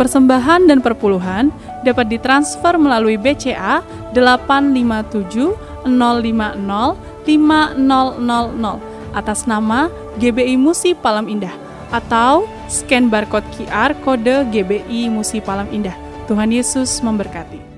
persembahan dan perpuluhan dapat ditransfer melalui BCA 857 050 5000 atas nama GBI Musi Palam Indah atau scan barcode QR kode GBI Musi Palam Indah. Tuhan Yesus memberkati.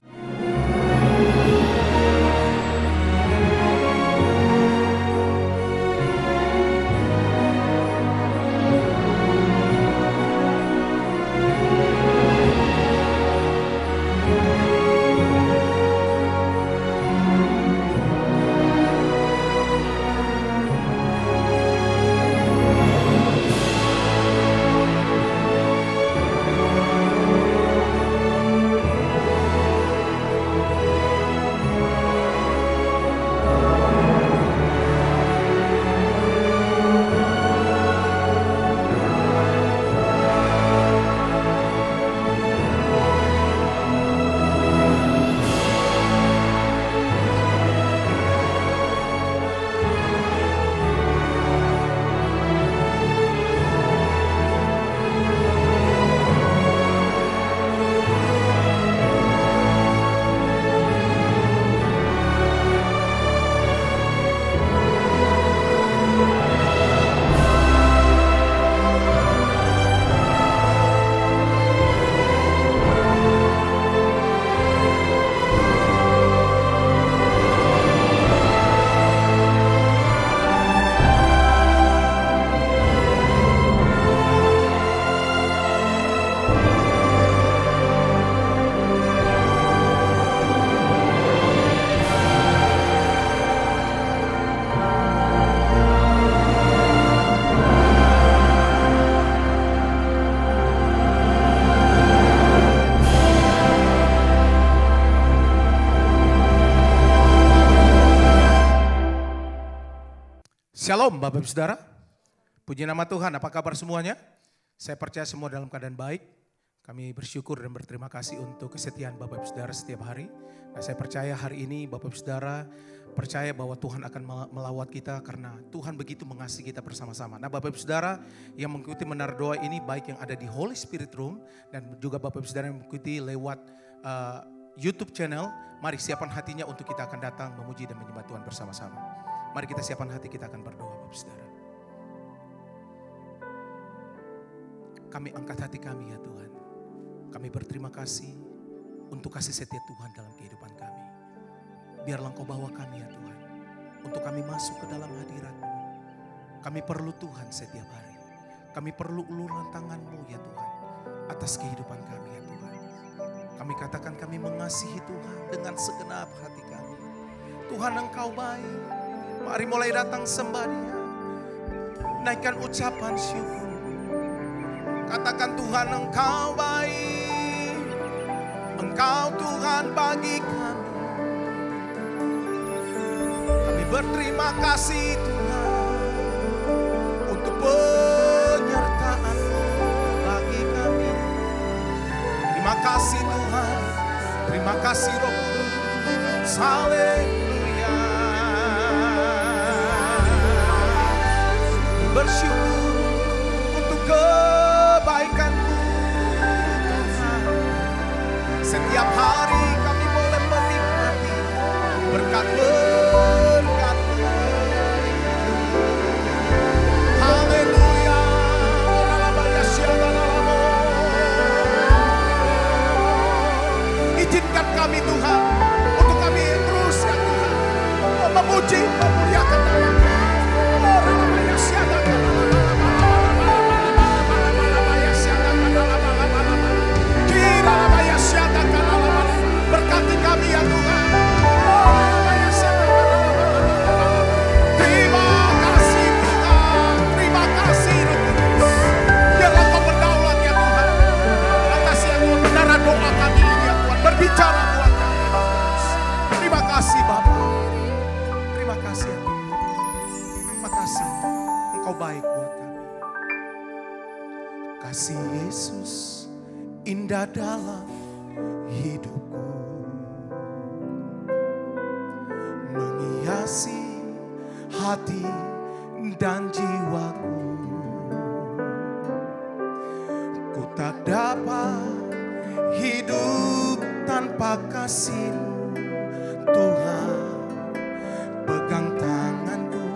Shalom Bapak Ibu Saudara, puji nama Tuhan, apa kabar semuanya? Saya percaya semua dalam keadaan baik. Kami bersyukur dan berterima kasih untuk kesetiaan Bapak Ibu Saudara setiap hari. Nah, saya percaya hari ini Bapak Ibu Saudara percaya bahwa Tuhan akan melawat kita karena Tuhan begitu mengasihi kita bersama-sama. Nah Bapak Ibu Saudara yang mengikuti menara doa ini baik yang ada di Holy Spirit Room dan juga Bapak Ibu Saudara yang mengikuti lewat YouTube channel, mari siapkan hatinya untuk kita akan datang memuji dan menyembah Tuhan bersama-sama. Mari kita siapkan hati, kita akan berdoa Bapak Saudara. Kami angkat hati kami ya Tuhan. Kami berterima kasih untuk kasih setia Tuhan dalam kehidupan kami. Biarlah Engkau bawa kami ya Tuhan. Untuk kami masuk ke dalam hadirat-Mu. Kami perlu Tuhan setiap hari. Kami perlu uluran tangan-Mu ya Tuhan. Atas kehidupan kami ya Tuhan. Kami katakan kami mengasihi Tuhan dengan segenap hati kami. Tuhan Engkau baik. Mari mulai datang sembah Dia. Naikkan ucapan syukur. Katakan Tuhan Engkau baik. Engkau Tuhan bagi kami. Kami berterima kasih Tuhan. Untuk penyertaan bagi kami. Terima kasih Tuhan. Terima kasih Roh Kudus. Haleluya. Bersyukur untuk kebaikan-Mu Tuhan. Setiap hari kami boleh menikmati berkat-berkat-Mu. Haleluya. Izinkan kami Tuhan untuk kami terus ya Tuhan memuji, memuliakan nama-Mu. Berkati kami ya Tuhan. Terima kasih Tuhan. Terima kasih Roh Kudus. Biarlah Kau berdaulat ya Tuhan. Atas ya Tuhan menara doa kami ini ya Tuhan. Berbicara buat kami ya Tuhan. Terima kasih Bapa. Terima kasih ya Tuhan. Terima kasih. Engkau baik buat kami. Kasih Yesus indah dalam hidupku, menghiasi hati dan jiwaku. Ku tak dapat hidup tanpa kasih-Mu Tuhan. Pegang tanganku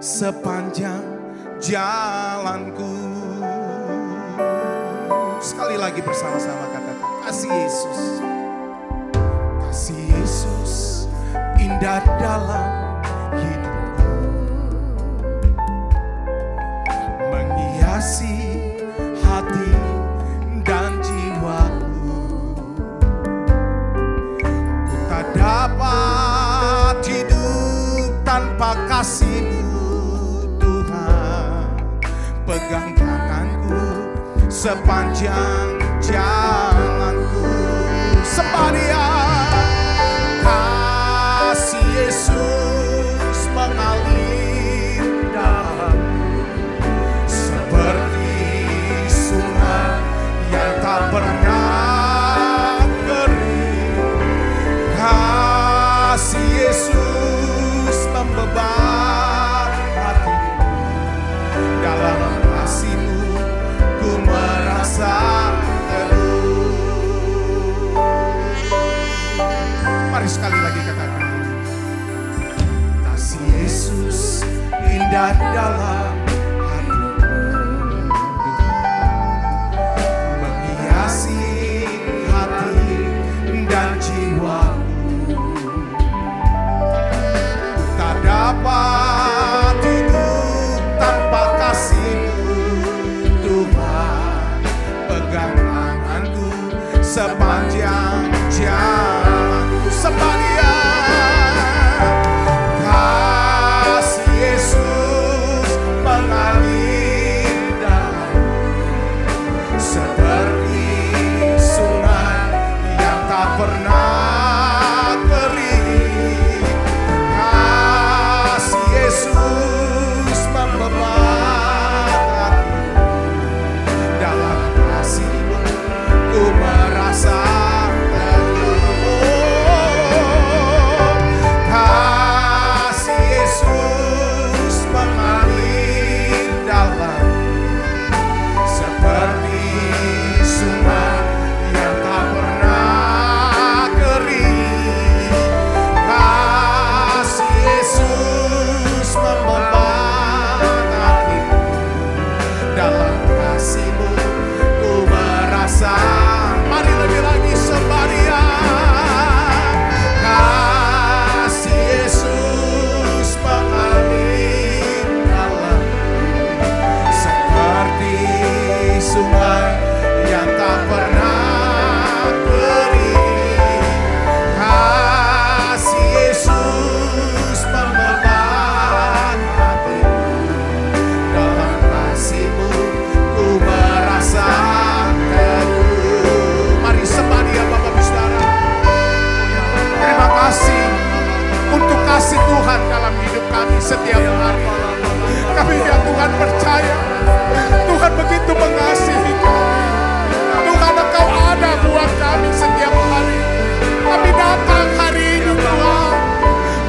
sepanjang jalanku. Sekali lagi bersama-sama katakan, kasih Yesus. Kasih Yesus indah dalam hidupku, menghiasi hati dan jiwaku. Ku tak dapat hidup tanpa kasih-Mu Tuhan. Pegang tanganku sepanjang jalanku. Sepadia kasih Yesus mengalir dalamku, seperti sungai yang tak pernah kering. Kasih Yesus membeban hatiku, dalam kasih-Mu ku merasa teduh. Mari sekali lagi katakan, kasih Yesus indah dalam hatiku, menghiasi hati dan jiwaku. Tak dapat hidup tanpa kasih-Mu Tuhan. Pegang tanganku sepanjang jalanku. Sepadia kasih Yesus mengalir dalamku, seperti sungai yang tak pernah kering. Kasih Yesus membeban hatiku, dalam kasih-Mu ku merasa teduh. Kasih Yesus mengalir dalamku, seperti sungai yang tak pernah kering. Kasih Yesus membeban hatiku, dalam kasih-Mu ku merasa. Mari lebih lagi sembaria. Kasih Yesus mengalir dalamku, seperti sungai yang tak pernah kering. Kasih Yesus membeban hatiku, dalam kasih-Mu ku merasa teduh. Mari sembadia Bapak Ibu Saudara. Terima kasih untuk kasih Tuhan dalam hidup kami setiap hari. Kami ya Tuhan percaya Tuhan begitu mengasihi kami. Tuhan, Engkau ada buat kami setiap hari. Kami datang hari ini Tuhan.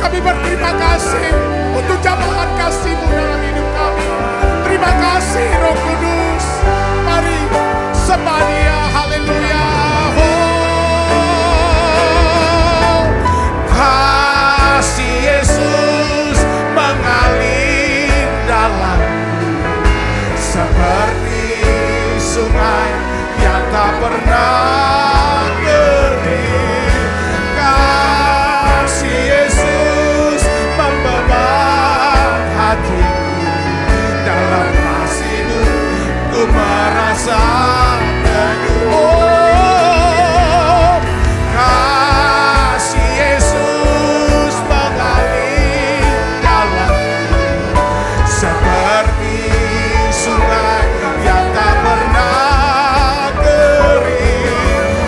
Kami berterima kasih untuk jamahan kasih-Mu dalam hidup kami. Terima kasih Roh Kudus. Mari sembadia, haleluya. Kasih Yesus mengalir dalamku, seperti sungai yang tak pernah kering. Kasih Yesus membeban hatiku, dalam kasih-Mu ku merasa teduh. Oh, kasih Yesus mengalir dalamku, seperti sungai yang tak pernah kering.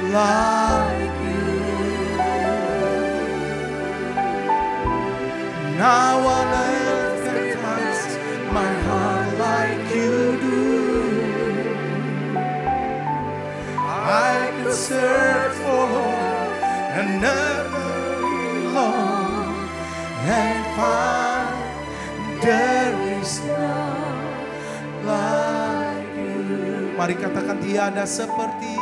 like you. No one else can touch my heart like you do. I could search for and never long and find there is none like you. Mari katakan tiada seperti,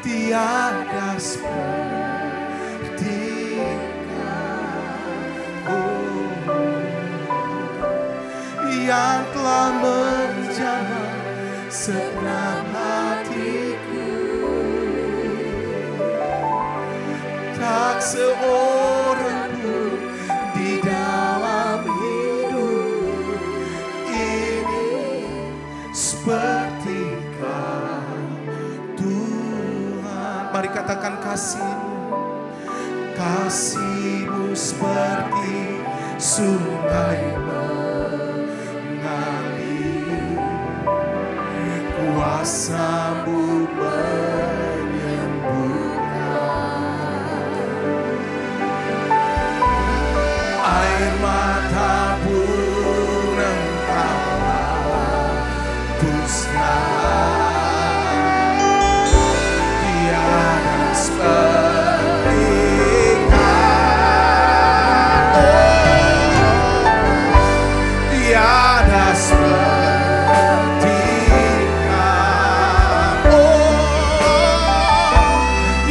tiada seperti Kau, yang telah menjamah segenap hatiku. Tak seorang pun di dalam hidup ini seperti Kau, Tuhan. Mari katakan kasih-Mu, kasih-Mu seperti sungai mengalir, kuasa-Mu air mata pun Engkau hapuskan. Tiada seperti Kau, tiada seperti Kau,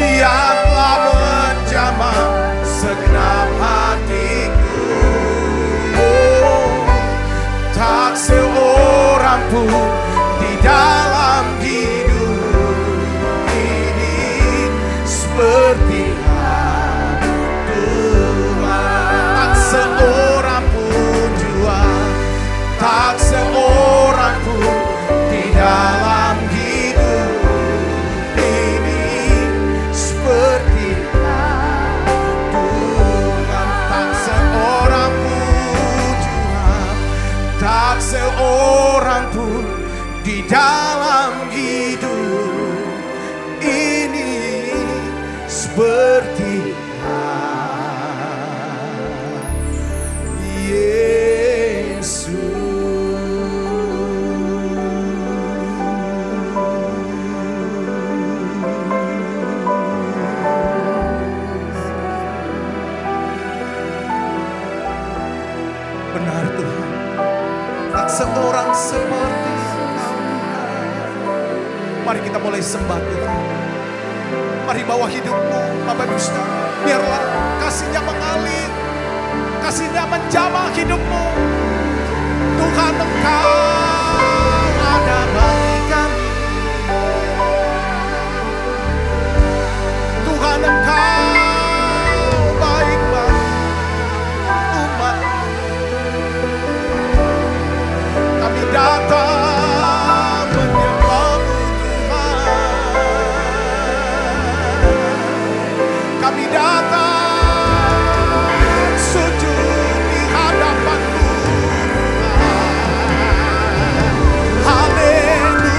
yang telah menjamah segenap hatiku. Tak seorang pun di dalam hidup ini seperti Kau, Tuhan. Tak seorang pun jua, tak seorang pun di dalam hidup ini seperti Kau, Tuhan. Tak seorang pun jua, tak seorang pun di dalam hidup ini seperti Kau, Yesus. Benar Tuhan, tak seorang seperti Kau, Tuhan. Mari kita mulai sembah Tuhan. Mari bawa hidupmu, Bapak Ibu Saudara. Biarlah kasih-Nya mengalir, kasih-Nya menjamah hidupmu. Tuhan, Engkau ada bagi kami. Tuhan, Engkau baik bagi umat. Kami datang menyembah-Mu Tuhan. Kami datang sujud di hadapan-Mu Tuhan. Haleluya.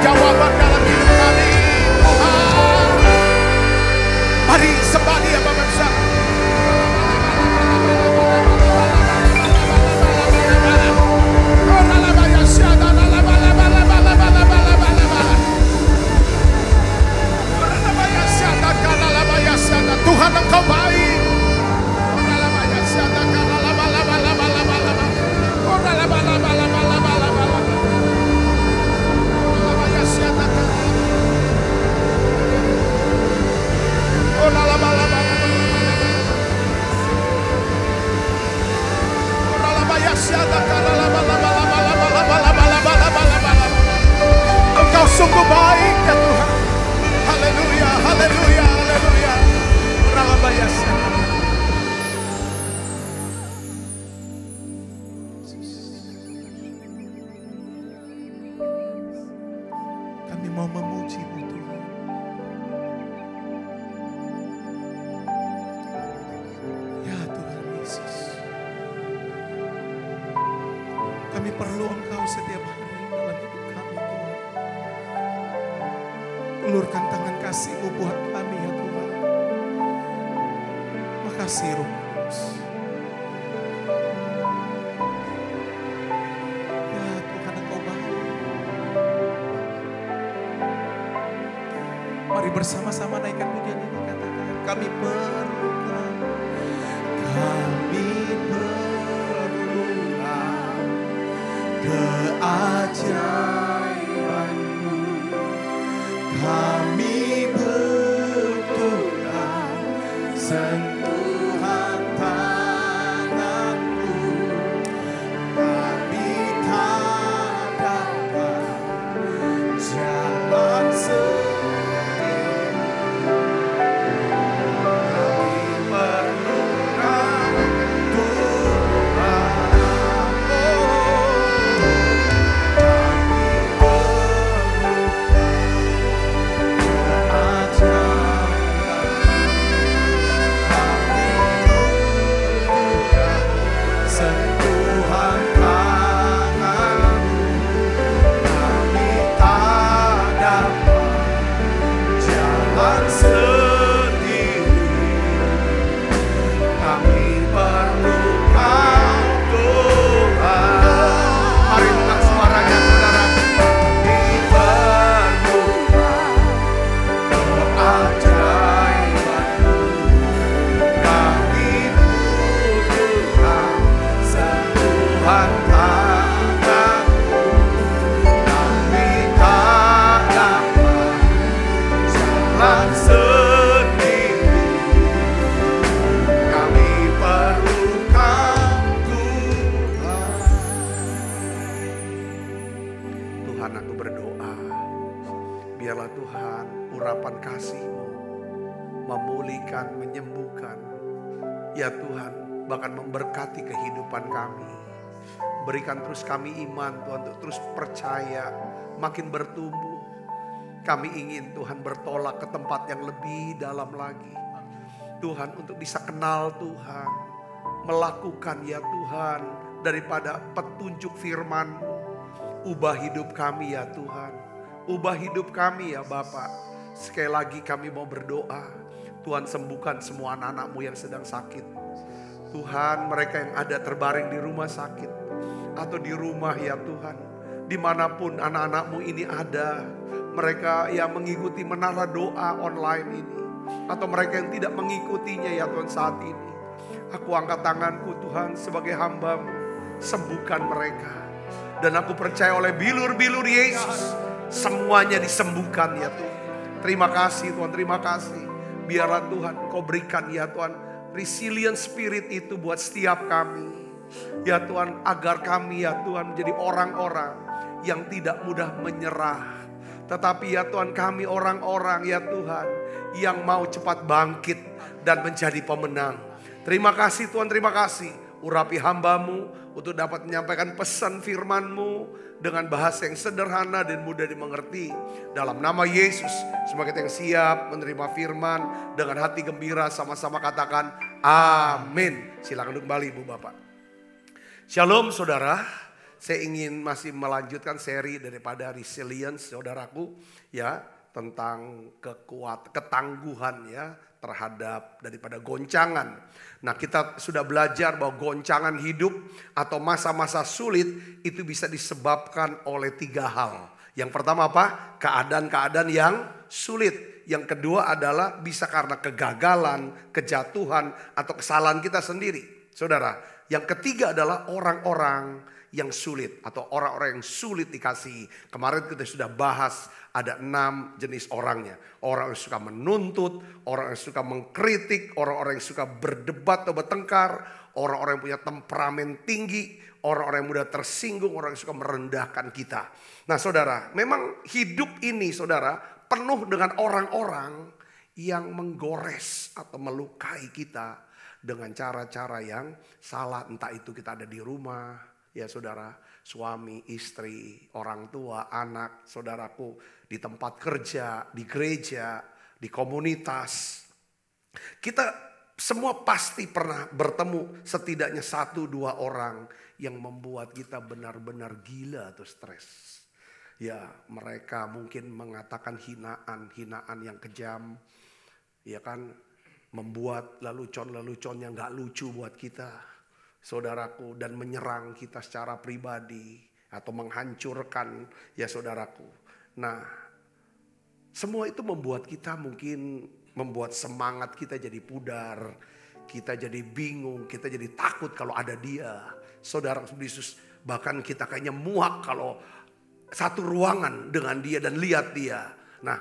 jawaban dalam hidup kami, Tuhan. Mari sembah Dia Bapak Ibu. Tuhan Engkau baik. Engkau sungguh baik ya Tuhan. Haleluya, haleluya, haleluya. Kami mau memuji-Mu Tuhan. Ya Tuhan Yesus, kami perlu Engkau setiap hari dalam hidup kami Tuhan. Ulurkan tangan kasih-Mu buat kami ya Tuhan. Makasih Roh Kudus. Ya Tuhan Engkau baik. Mari bersama-sama naikkan pujian ini, katakan kami perlu Kau. Kami perlukan keajaiban-Mu. Kami butuhkan sentuhan tangan-Mu. Kami tak dapat jalan sendiri. Kami perlukan Tuhan. Memulihkan, menyembuhkan. Ya Tuhan, bahkan memberkati kehidupan kami. Berikan terus kami iman Tuhan, untuk terus percaya, makin bertumbuh. Kami ingin Tuhan bertolak ke tempat yang lebih dalam lagi. Tuhan, untuk bisa kenal Tuhan, melakukan ya Tuhan, daripada petunjuk firman-Mu. Ubah hidup kami ya Tuhan, ubah hidup kami ya Bapa. Sekali lagi kami mau berdoa, Tuhan sembuhkan semua anak-anak-Mu yang sedang sakit. Tuhan, mereka yang ada terbaring di rumah sakit atau di rumah ya Tuhan, dimanapun anak-anak-Mu ini ada, mereka yang mengikuti menara doa online ini, atau mereka yang tidak mengikutinya ya Tuhan saat ini. Aku angkat tanganku Tuhan sebagai hamba-Mu, sembuhkan mereka. Dan aku percaya oleh bilur-bilur Yesus, semuanya disembuhkan ya Tuhan. Terima kasih Tuhan, terima kasih. Biarlah Tuhan Kau berikan ya Tuhan resilient spirit itu buat setiap kami. Ya Tuhan, agar kami ya Tuhan menjadi orang-orang yang tidak mudah menyerah. Tetapi ya Tuhan, kami orang-orang ya Tuhan yang mau cepat bangkit dan menjadi pemenang. Terima kasih Tuhan, terima kasih. Urapi hamba-Mu untuk dapat menyampaikan pesan firman-Mu dengan bahasa yang sederhana dan mudah dimengerti. Dalam nama Yesus, semua kita yang siap menerima firman dengan hati gembira sama-sama katakan amin. Silakan duduk kembali Ibu Bapak. Shalom saudara, saya ingin masih melanjutkan seri daripada resilience, saudaraku, ya, tentang ketangguhan ya terhadap daripada goncangan. Nah, kita sudah belajar bahwa goncangan hidup atau masa-masa sulit itu bisa disebabkan oleh 3 hal. Yang pertama apa? Keadaan-keadaan yang sulit. Yang kedua adalah bisa karena kegagalan, kejatuhan, atau kesalahan kita sendiri. Saudara, yang ketiga adalah orang-orang yang sulit atau orang-orang yang sulit dikasihi. Kemarin kita sudah bahas ada 6 jenis orangnya. Orang yang suka menuntut, orang yang suka mengkritik, orang-orang yang suka berdebat atau bertengkar, orang-orang yang punya temperamen tinggi, orang-orang yang mudah tersinggung, orang yang suka merendahkan kita. Nah saudara, memang hidup ini saudara penuh dengan orang-orang yang menggores atau melukai kita dengan cara-cara yang salah. Entah itu kita ada di rumah, ya saudara, suami, istri, orang tua, anak, saudaraku, di tempat kerja, di gereja, di komunitas. Kita semua pasti pernah bertemu setidaknya 1-2 orang yang membuat kita benar-benar gila atau stres. Ya, mereka mungkin mengatakan hinaan yang kejam, ya kan, membuat lelucon-lelucon yang gak lucu buat kita, saudaraku, dan menyerang kita secara pribadi atau menghancurkan ya saudaraku. Nah, semua itu membuat kita mungkin membuat semangat kita jadi pudar, kita jadi bingung, kita jadi takut kalau ada dia. Saudara Yesus, bahkan kita kayaknya muak kalau satu ruangan dengan dia dan lihat dia. Nah,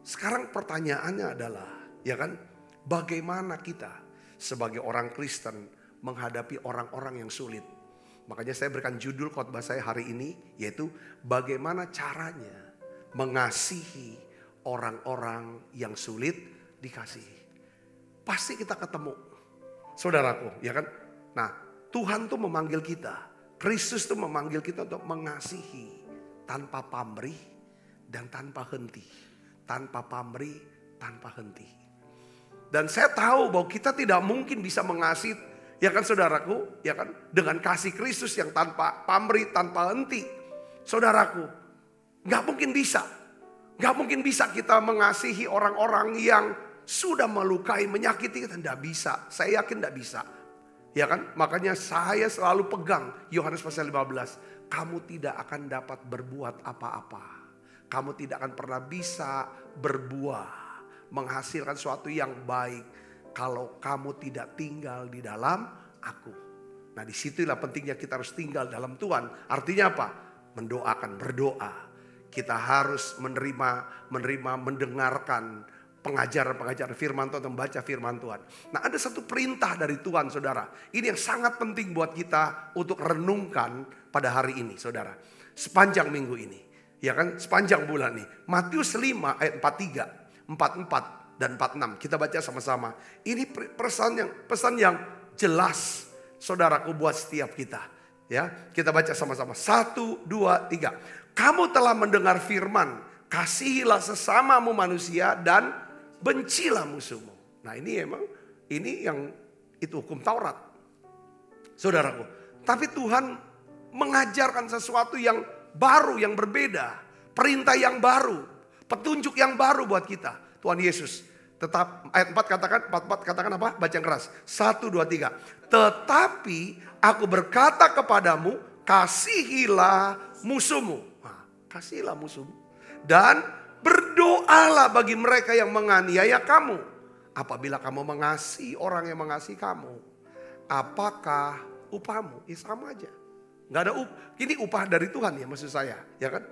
sekarang pertanyaannya adalah, ya kan, bagaimana kita sebagai orang Kristen menghadapi orang-orang yang sulit. Makanya saya berikan judul khotbah saya hari ini, yaitu bagaimana caranya mengasihi orang-orang yang sulit dikasihi. Pasti kita ketemu, saudaraku, ya kan. Nah, Tuhan tuh memanggil kita, Kristus tuh memanggil kita untuk mengasihi tanpa pamrih dan tanpa henti. Tanpa pamrih, tanpa henti. Dan saya tahu bahwa kita tidak mungkin bisa mengasihi, ya kan saudaraku, ya kan, dengan kasih Kristus yang tanpa pamrih, tanpa henti. Saudaraku, gak mungkin bisa. Gak mungkin bisa kita mengasihi orang-orang yang sudah melukai, menyakiti kita. Tidak bisa, saya yakin tidak bisa. Ya kan, makanya saya selalu pegang Yohanes pasal 15. Kamu tidak akan dapat berbuat apa-apa. Kamu tidak akan pernah bisa berbuah, menghasilkan sesuatu yang baik kalau kamu tidak tinggal di dalam aku. Nah, disitulah pentingnya kita harus tinggal dalam Tuhan. Artinya apa? Mendoakan, berdoa. Kita harus mendengarkan pengajaran-pengajaran firman Tuhan, membaca firman Tuhan. Nah, ada satu perintah dari Tuhan, saudara. Ini yang sangat penting buat kita untuk renungkan pada hari ini, saudara. Sepanjang minggu ini, ya kan, sepanjang bulan ini. Matius 5 ayat 43, 44 dan 46. Kita baca sama-sama. Ini pesan yang jelas, saudaraku, buat setiap kita. Ya, kita baca sama-sama. 1, 2, 3. Kamu telah mendengar firman, kasihilah sesamamu manusia dan bencilah musuhmu. Nah, ini itu hukum Taurat, saudaraku. Tapi Tuhan mengajarkan sesuatu yang baru, yang berbeda, perintah yang baru, petunjuk yang baru buat kita. Tuhan Yesus tetap, ayat 44 katakan apa? Baca yang keras. 1, 2, 3. Tetapi aku berkata kepadamu, kasihilah musuhmu. Nah, kasihilah musuhmu. Dan berdoalah bagi mereka yang menganiaya kamu. Apabila kamu mengasihi orang yang mengasihi kamu, apakah upahmu? Ya sama aja. Nggak ada ini upah dari Tuhan ya, maksud saya, ya kan?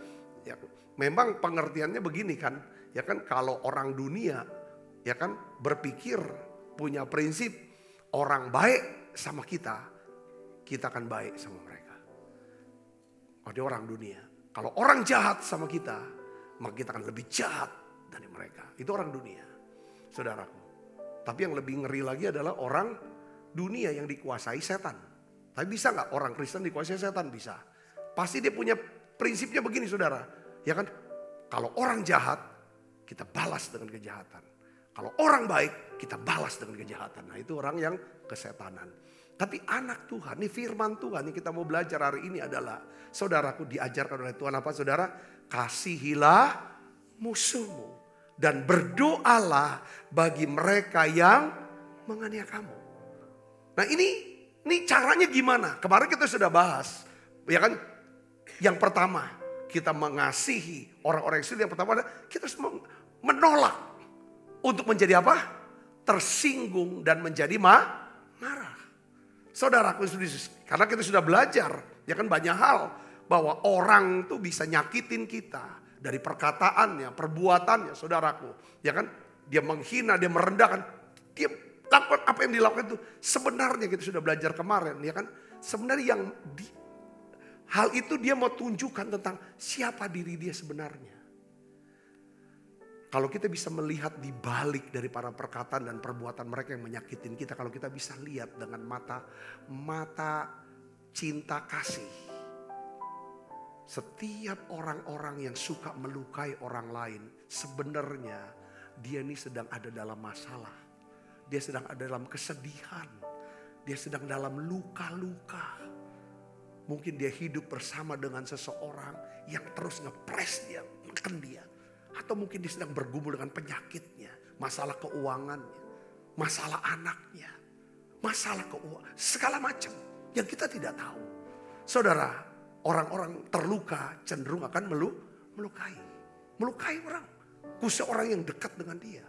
Ya, memang pengertiannya begini kan, ya kan, kalau orang dunia, ya kan, berpikir punya prinsip orang baik sama kita akan baik sama mereka. Oh, dia orang dunia. Kalau orang jahat sama kita, maka kita akan lebih jahat dari mereka. Itu orang dunia, saudaraku. Tapi yang lebih ngeri lagi adalah orang dunia yang dikuasai setan. Tapi bisa gak orang Kristen dikuasai setan? Bisa. Pasti dia punya prinsipnya begini, saudara. Ya kan? Kalau orang jahat, kita balas dengan kejahatan. Kalau orang baik, kita balas dengan kejahatan. Nah, itu orang yang kesetanan. Tapi anak Tuhan, ini firman Tuhan yang kita mau belajar hari ini adalah, saudaraku, diajarkan oleh Tuhan apa saudara? Kasihilah musuhmu dan berdoalah bagi mereka yang menganiaya kamu. Nah ini caranya gimana? Kemarin kita sudah bahas, ya kan? Yang pertama, kita mengasihi orang-orang yang sulit. Yang pertama adalah kita harus menolak untuk menjadi apa? Tersinggung dan menjadi marah. Saudaraku, karena kita sudah belajar, ya kan, banyak hal bahwa orang tuh bisa nyakitin kita dari perkataannya, perbuatannya, saudaraku. Ya kan, dia menghina, dia merendahkan, dia lakukan apa yang dilakukan itu. Sebenarnya kita sudah belajar kemarin, ya kan, sebenarnya hal itu dia mau tunjukkan tentang siapa diri dia sebenarnya. Kalau kita bisa melihat di balik dari para perkataan dan perbuatan mereka yang menyakitin kita. Kalau kita bisa lihat dengan mata cinta kasih. Setiap orang-orang yang suka melukai orang lain, sebenarnya dia ini sedang ada dalam masalah. Dia sedang ada dalam kesedihan. Dia sedang dalam luka-luka. Mungkin dia hidup bersama dengan seseorang yang terus ngepres dia, neken dia. Atau mungkin dia sedang bergumul dengan penyakitnya, masalah keuangannya, masalah anaknya, masalah keuangan, segala macam yang kita tidak tahu. Saudara, orang-orang terluka cenderung akan melukai orang, khususnya orang yang dekat dengan dia.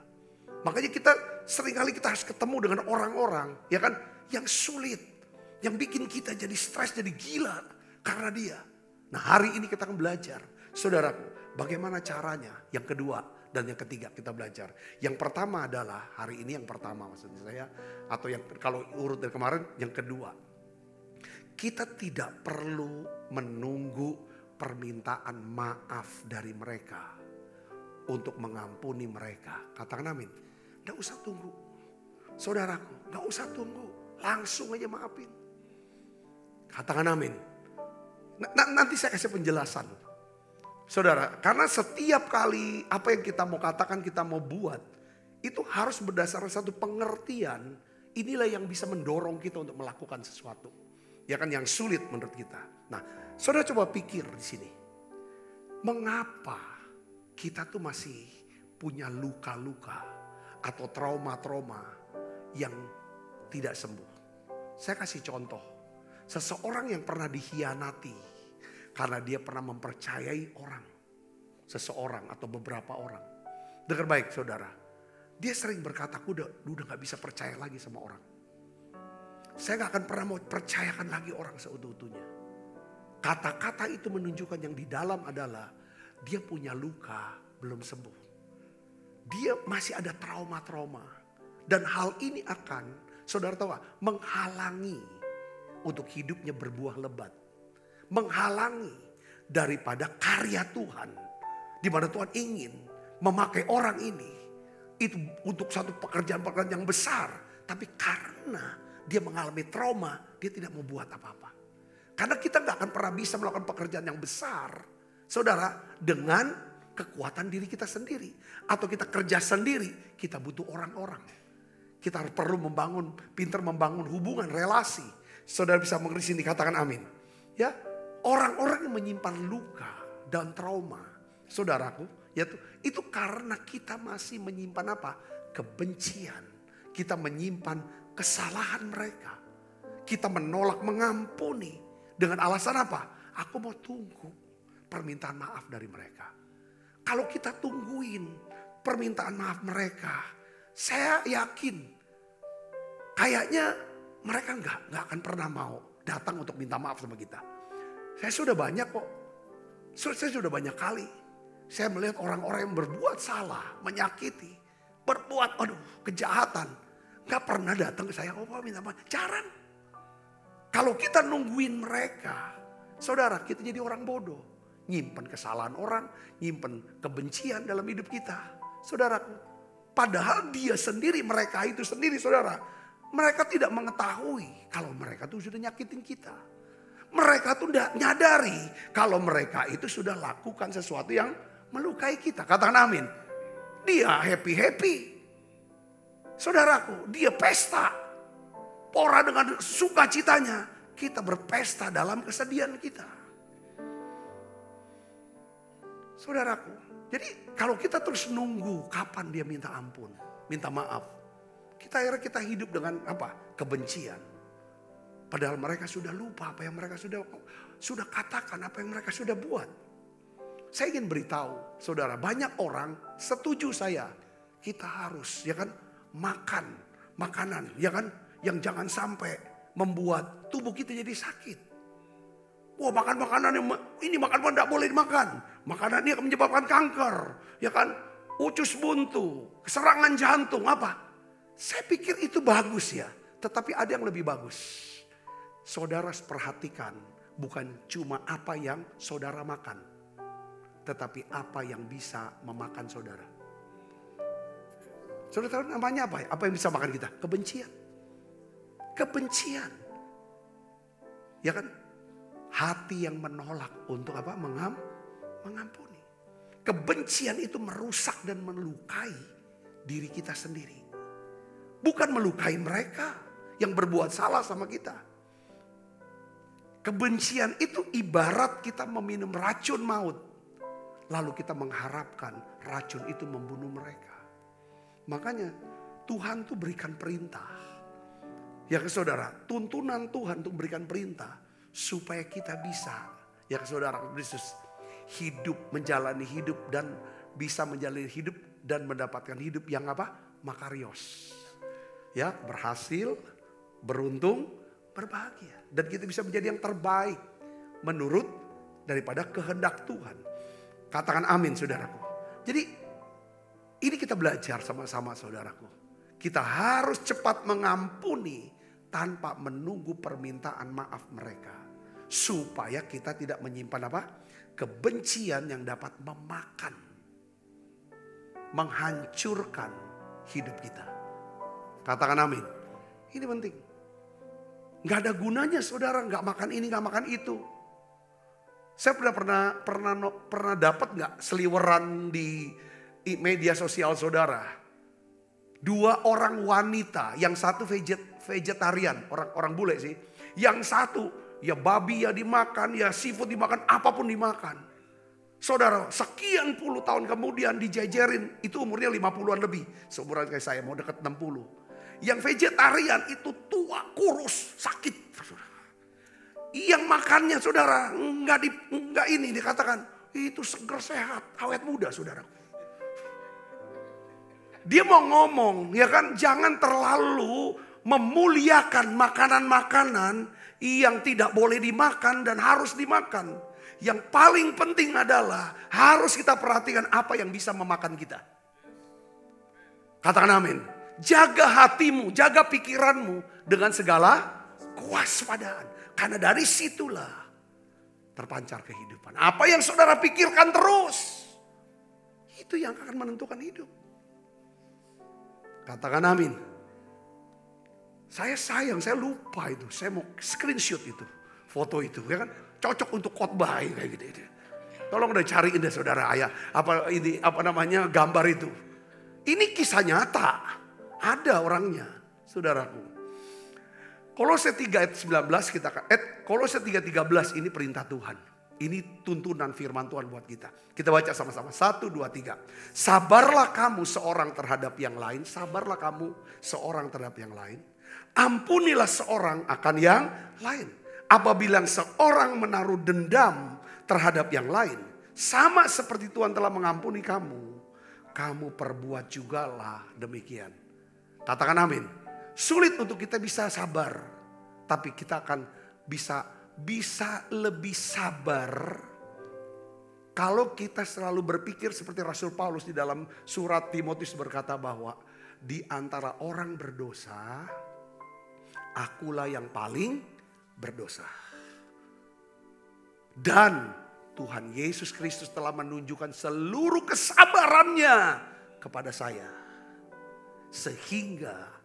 Makanya seringkali kita harus ketemu dengan orang-orang, ya kan, yang sulit, yang bikin kita jadi stres, jadi gila karena dia. Nah, hari ini kita akan belajar, saudaraku, bagaimana caranya. Yang kedua dan yang ketiga kita belajar. Yang pertama adalah, hari ini yang pertama maksud saya, atau yang kalau urut dari kemarin, yang kedua. Kita tidak perlu menunggu permintaan maaf dari mereka untuk mengampuni mereka. Katakan amin. Gak usah tunggu. Saudaraku, gak usah tunggu. Langsung aja maafin. Katakan amin. Nanti saya kasih penjelasan. Saudara, karena setiap kali apa yang kita mau katakan, kita mau buat, itu harus berdasarkan satu pengertian. Inilah yang bisa mendorong kita untuk melakukan sesuatu. Ya kan, yang sulit menurut kita. Nah, saudara coba pikir di sini. Mengapa kita tuh masih punya luka-luka atau trauma-trauma yang tidak sembuh? Saya kasih contoh. Seseorang yang pernah dikhianati karena dia pernah mempercayai orang, seseorang atau beberapa orang. Dengar baik saudara, dia sering berkata, aku udah gak bisa percaya lagi sama orang. Saya gak akan pernah mau percayakan lagi orang seutuh-utuhnya. Kata-kata itu menunjukkan yang di dalam adalah dia punya luka belum sembuh. Dia masih ada trauma-trauma. Dan hal ini akan, saudara tahu, menghalangi untuk hidupnya berbuah lebat. Menghalangi daripada karya Tuhan. Di mana Tuhan ingin memakai orang ini. Itu untuk satu pekerjaan-pekerjaan yang besar. Tapi karena dia mengalami trauma, dia tidak mau buat apa-apa. Karena kita gak akan pernah bisa melakukan pekerjaan yang besar, saudara, dengan kekuatan diri kita sendiri. Atau kita kerja sendiri, kita butuh orang-orang. Kita perlu pintar membangun hubungan, relasi. Saudara bisa mengerti sini, katakan amin. Ya, orang-orang yang menyimpan luka dan trauma, saudaraku, itu karena kita masih menyimpan apa? Kebencian. Kita menyimpan kesalahan mereka. Kita menolak mengampuni dengan alasan apa? Aku mau tunggu permintaan maaf dari mereka. Kalau kita tungguin permintaan maaf mereka, saya yakin kayaknya mereka nggak akan pernah mau datang untuk minta maaf sama kita. Saya sudah banyak kok. Saya sudah banyak kali. Saya melihat orang-orang yang berbuat salah, menyakiti, berbuat kejahatan. Gak pernah datang ke saya, minta maaf. Jarang. Kalau kita nungguin mereka, saudara, kita jadi orang bodoh. Nyimpen kesalahan orang, nyimpen kebencian dalam hidup kita. Saudaraku, padahal dia sendiri, mereka itu sendiri, saudara. Mereka tidak mengetahui kalau mereka tuh sudah nyakitin kita. Mereka tuh tidak nyadari kalau mereka itu sudah lakukan sesuatu yang melukai kita. Katakan amin. Dia happy-happy. Saudaraku, dia pesta. pora dengan sukacitanya. Kita berpesta dalam kesedihan kita. Saudaraku, jadi kalau kita terus nunggu kapan dia minta ampun, minta maaf. Akhirnya kita hidup dengan apa? Kebencian. Padahal mereka sudah lupa apa yang mereka sudah katakan, apa yang mereka sudah buat. Saya ingin beritahu, saudara, banyak orang setuju saya. Kita harus, ya kan, makan makanan, ya kan, yang jangan sampai membuat tubuh kita jadi sakit. Wah, makan makanan yang ini makanan tidak boleh dimakan. Makanan ini akan menyebabkan kanker, ya kan, usus buntu, serangan jantung, apa? Saya pikir itu bagus ya, tetapi ada yang lebih bagus. Saudara perhatikan, bukan cuma apa yang saudara makan, tetapi apa yang bisa memakan saudara. Saudara tahu namanya apa? Apa yang bisa makan kita? Kebencian. Kebencian. Ya kan? Hati yang menolak untuk apa? Mengampuni. Kebencian itu merusak dan melukai diri kita sendiri. Bukan melukai mereka yang berbuat salah sama kita. Kebencian itu ibarat kita meminum racun maut. Lalu kita mengharapkan racun itu membunuh mereka. Makanya Tuhan tuh berikan perintah. Ya ke saudara, tuntunan Tuhan untuk berikan perintah. Supaya kita bisa, ya ke saudara Kristus, hidup, menjalani hidup dan bisa menjalani hidup dan mendapatkan hidup yang apa? Makarios. Ya, berhasil, beruntung, berbahagia. Dan kita bisa menjadi yang terbaik menurut daripada kehendak Tuhan. Katakan amin saudaraku. Jadi ini kita belajar sama-sama saudaraku. Kita harus cepat mengampuni tanpa menunggu permintaan maaf mereka. Supaya kita tidak menyimpan apa? Kebencian yang dapat memakan, menghancurkan hidup kita. Katakan amin. Ini penting. Gak ada gunanya saudara gak makan ini, gak makan itu. Saya pernah dapat gak seliweran di media sosial saudara. 2 orang wanita, yang satu vegetarian, orang bule sih. Yang satu ya babi ya dimakan, ya seafood dimakan, apapun dimakan. Saudara, sekian puluh tahun kemudian dijejerin, itu umurnya 50-an lebih. Seumuran kayak saya, mau dekat 60. Yang vegetarian itu tua, kurus, sakit. Yang makannya saudara, enggak ini dikatakan, itu seger sehat, awet muda saudara. Dia mau ngomong, ya kan, jangan terlalu memuliakan makanan-makanan yang tidak boleh dimakan dan harus dimakan. Yang paling penting adalah harus kita perhatikan apa yang bisa memakan kita. Katakan amin. Jaga hatimu, jaga pikiranmu dengan segala kewaspadaan. Karena dari situlah terpancar kehidupan. Apa yang saudara pikirkan terus, itu yang akan menentukan hidup. Katakan amin. Saya sayang, saya lupa itu. Saya mau screenshot itu, foto itu, ya kan? Cocok untuk khotbah kayak gitu. Tolong udah cariin deh saudara ayah, apa namanya gambar itu. Ini kisah nyata, ada orangnya, saudaraku. Kolose 3 ayat 19 Kolose 3:13 ini perintah Tuhan. Ini tuntunan firman Tuhan buat kita. Kita baca sama-sama. 1, 2, 3. Sabarlah kamu seorang terhadap yang lain. Sabarlah kamu seorang terhadap yang lain. Ampunilah seorang akan yang lain. Apabila seorang menaruh dendam terhadap yang lain, sama seperti Tuhan telah mengampuni kamu, kamu perbuat jugalah demikian. Katakan amin. Sulit untuk kita bisa sabar, tapi kita akan bisa lebih sabar kalau kita selalu berpikir seperti Rasul Paulus di dalam surat Timotius berkata bahwa di antara orang berdosa, akulah yang paling berdosa. Dan Tuhan Yesus Kristus telah menunjukkan seluruh kesabarannya kepada saya. Sehingga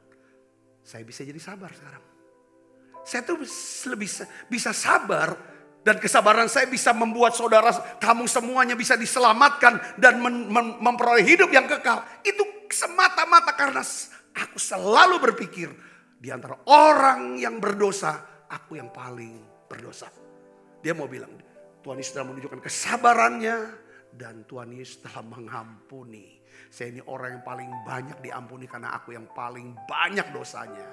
saya bisa jadi sabar sekarang. Saya tuh lebih bisa sabar. Dan kesabaran saya bisa membuat saudara, kamu semuanya bisa diselamatkan dan memperoleh hidup yang kekal. Itu semata-mata karena aku selalu berpikir Di antara orang yang berdosa, aku yang paling berdosa. Dia mau bilang, Tuhan Yesus telah menunjukkan kesabarannya dan Tuhan Yesus telah mengampuni. Saya ini orang yang paling banyak diampuni karena aku yang paling banyak dosanya.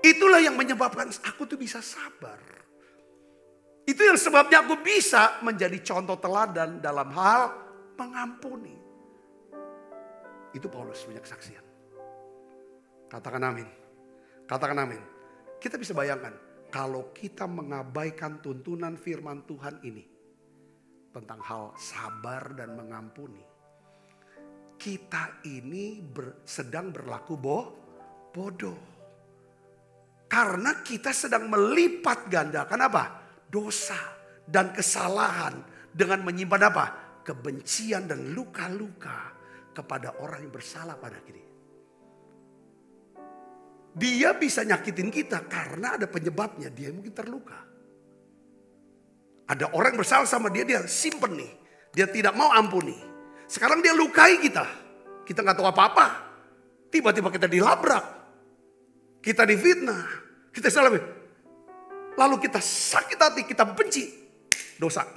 Itulah yang menyebabkan aku tuh bisa sabar. Itu yang sebabnya aku bisa menjadi contoh teladan dalam hal mengampuni. Itu Paulus punya kesaksian. Katakan amin. Katakan amin. Kita bisa bayangkan kalau kita mengabaikan tuntunan firman Tuhan ini tentang hal sabar dan mengampuni, kita ini sedang berlaku bodoh. Karena kita sedang melipat gandakan apa? Dosa dan kesalahan dengan menyimpan apa? Kebencian dan luka-luka kepada orang yang bersalah pada kita. Dia bisa nyakitin kita karena ada penyebabnya, dia mungkin terluka. Ada orang yang bersalah sama dia simpen nih. Dia tidak mau ampuni. Sekarang dia lukai kita. Kita gak tahu apa-apa. Tiba-tiba kita dilabrak. Kita difitnah. Kita salah. Lalu kita sakit hati, kita benci. Dosa.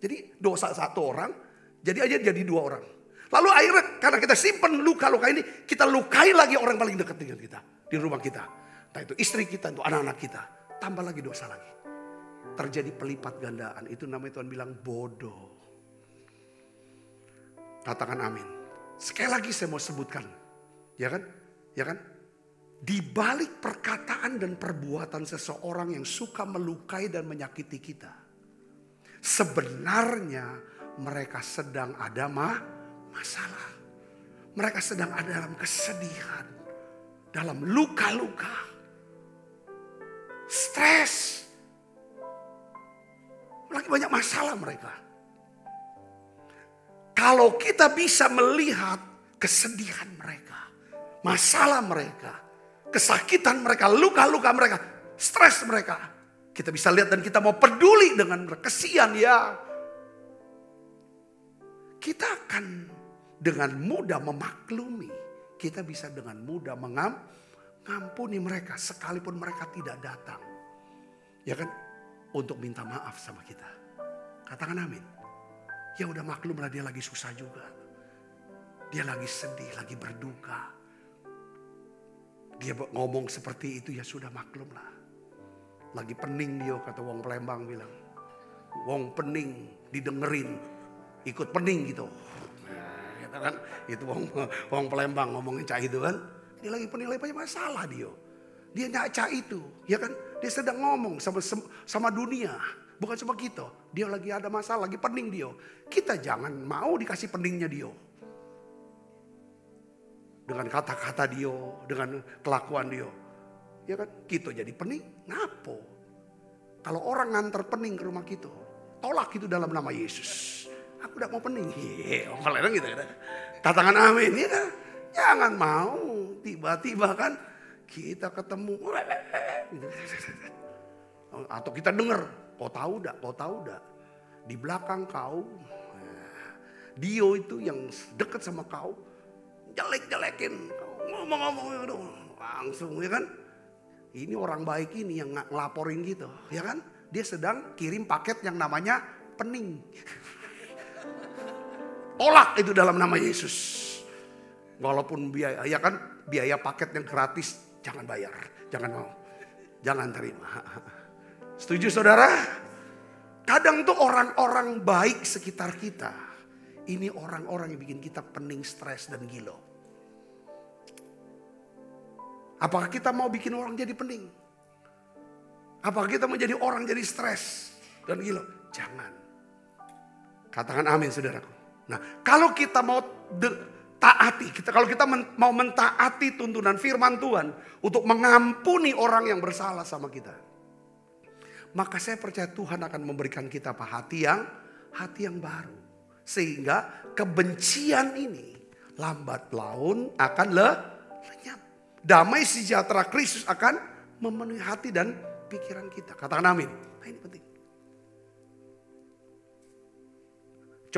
Jadi dosa satu orang, jadi dua orang. Lalu akhirnya karena kita simpen luka-luka ini, kita lukai lagi orang paling dekat dengan kita. Di rumah kita. Entah itu istri kita, itu anak-anak kita. Tambah lagi dosa lagi. Terjadi pelipat gandaan. Itu namanya Tuhan bilang bodoh. Katakan amin. Sekali lagi saya mau sebutkan. Ya kan? Ya kan? Di balik perkataan dan perbuatan seseorang yang suka melukai dan menyakiti kita. Sebenarnya mereka sedang ada masalah. Mereka sedang ada dalam kesedihan. Dalam luka-luka. Stres. Lagi banyak masalah mereka. Kalau kita bisa melihat kesedihan mereka. Masalah mereka. Kesakitan mereka. Luka-luka mereka. Stres mereka. Kita bisa lihat dan kita mau peduli dengan mereka. Kesian ya. Kita akan dengan mudah memaklumi. Kita bisa dengan mudah mengampuni mereka sekalipun mereka tidak datang. Ya kan? Untuk minta maaf sama kita. Katakan amin. Ya udah maklumlah dia lagi susah juga. Dia lagi sedih, lagi berduka. Dia ngomong seperti itu ya sudah maklumlah. Lagi pening dia kata wong Palembang bilang. Wong pening didengerin. Ikut pening gitu. Kan itu wong Palembang ngomongin cah itu kan, dia lagi penilai banyak masalah dia nyacak itu, ya kan, dia sedang ngomong sama dunia, bukan sama kita. Dia lagi ada masalah, lagi pening dia. Kita jangan mau dikasih peningnya dia, dengan kata-kata dia, dengan kelakuan dia, ya kan, kita jadi pening. Ngapo? Kalau orang nganter pening ke rumah kita, tolak itu dalam nama Yesus. Aku udah mau pening. Orang gitu ya. Katakan amin ya. Jangan mau tiba-tiba kan kita ketemu. Atau kita dengar, kau tahu dak? Di belakang kau Dio itu yang dekat sama kau jelek-jelekin, ngomong-ngomong langsung ya kan. Ini orang baik ini yang ngelaporin gitu, ya kan? Dia sedang kirim paket yang namanya pening. Tolak itu dalam nama Yesus. Walaupun biaya, ya kan, biaya paket yang gratis jangan bayar, jangan mau, jangan terima. Setuju saudara? Kadang tuh orang-orang baik sekitar kita, ini orang-orang yang bikin kita pening, stres dan gila. Apakah kita mau bikin orang jadi pening? Apakah kita mau jadi orang jadi stres dan gila? Jangan. Katakan amin saudaraku. Nah, kalau kita mau taati, kalau kita mau mentaati tuntunan firman Tuhan untuk mengampuni orang yang bersalah sama kita, maka saya percaya Tuhan akan memberikan kita hati yang baru, sehingga kebencian ini lambat laun akan lenyap. Damai sejahtera Kristus akan memenuhi hati dan pikiran kita. Katakan amin. Nah, ini penting.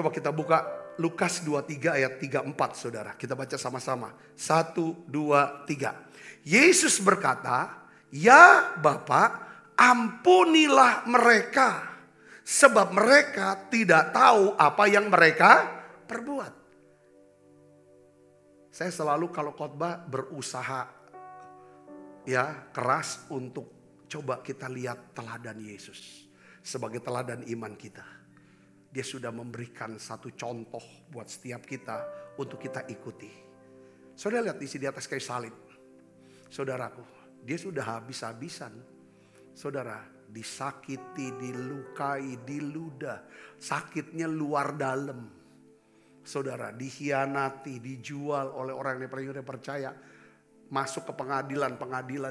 Coba kita buka Lukas 23 ayat 34 saudara. Kita baca sama-sama. 1, 2, 3. Yesus berkata, "Ya Bapa, ampunilah mereka. Sebab mereka tidak tahu apa yang mereka perbuat." Saya selalu kalau khotbah berusaha keras untuk coba kita lihat teladan Yesus. Sebagai teladan iman kita. Dia sudah memberikan satu contoh buat setiap kita untuk kita ikuti. Saudara lihat di sini di atas kayu salib. Saudaraku, dia sudah habis-habisan. Saudara, disakiti, dilukai, diludah. Sakitnya luar dalam. Saudara, dikhianati, dijual oleh orang yang percaya. Masuk ke pengadilan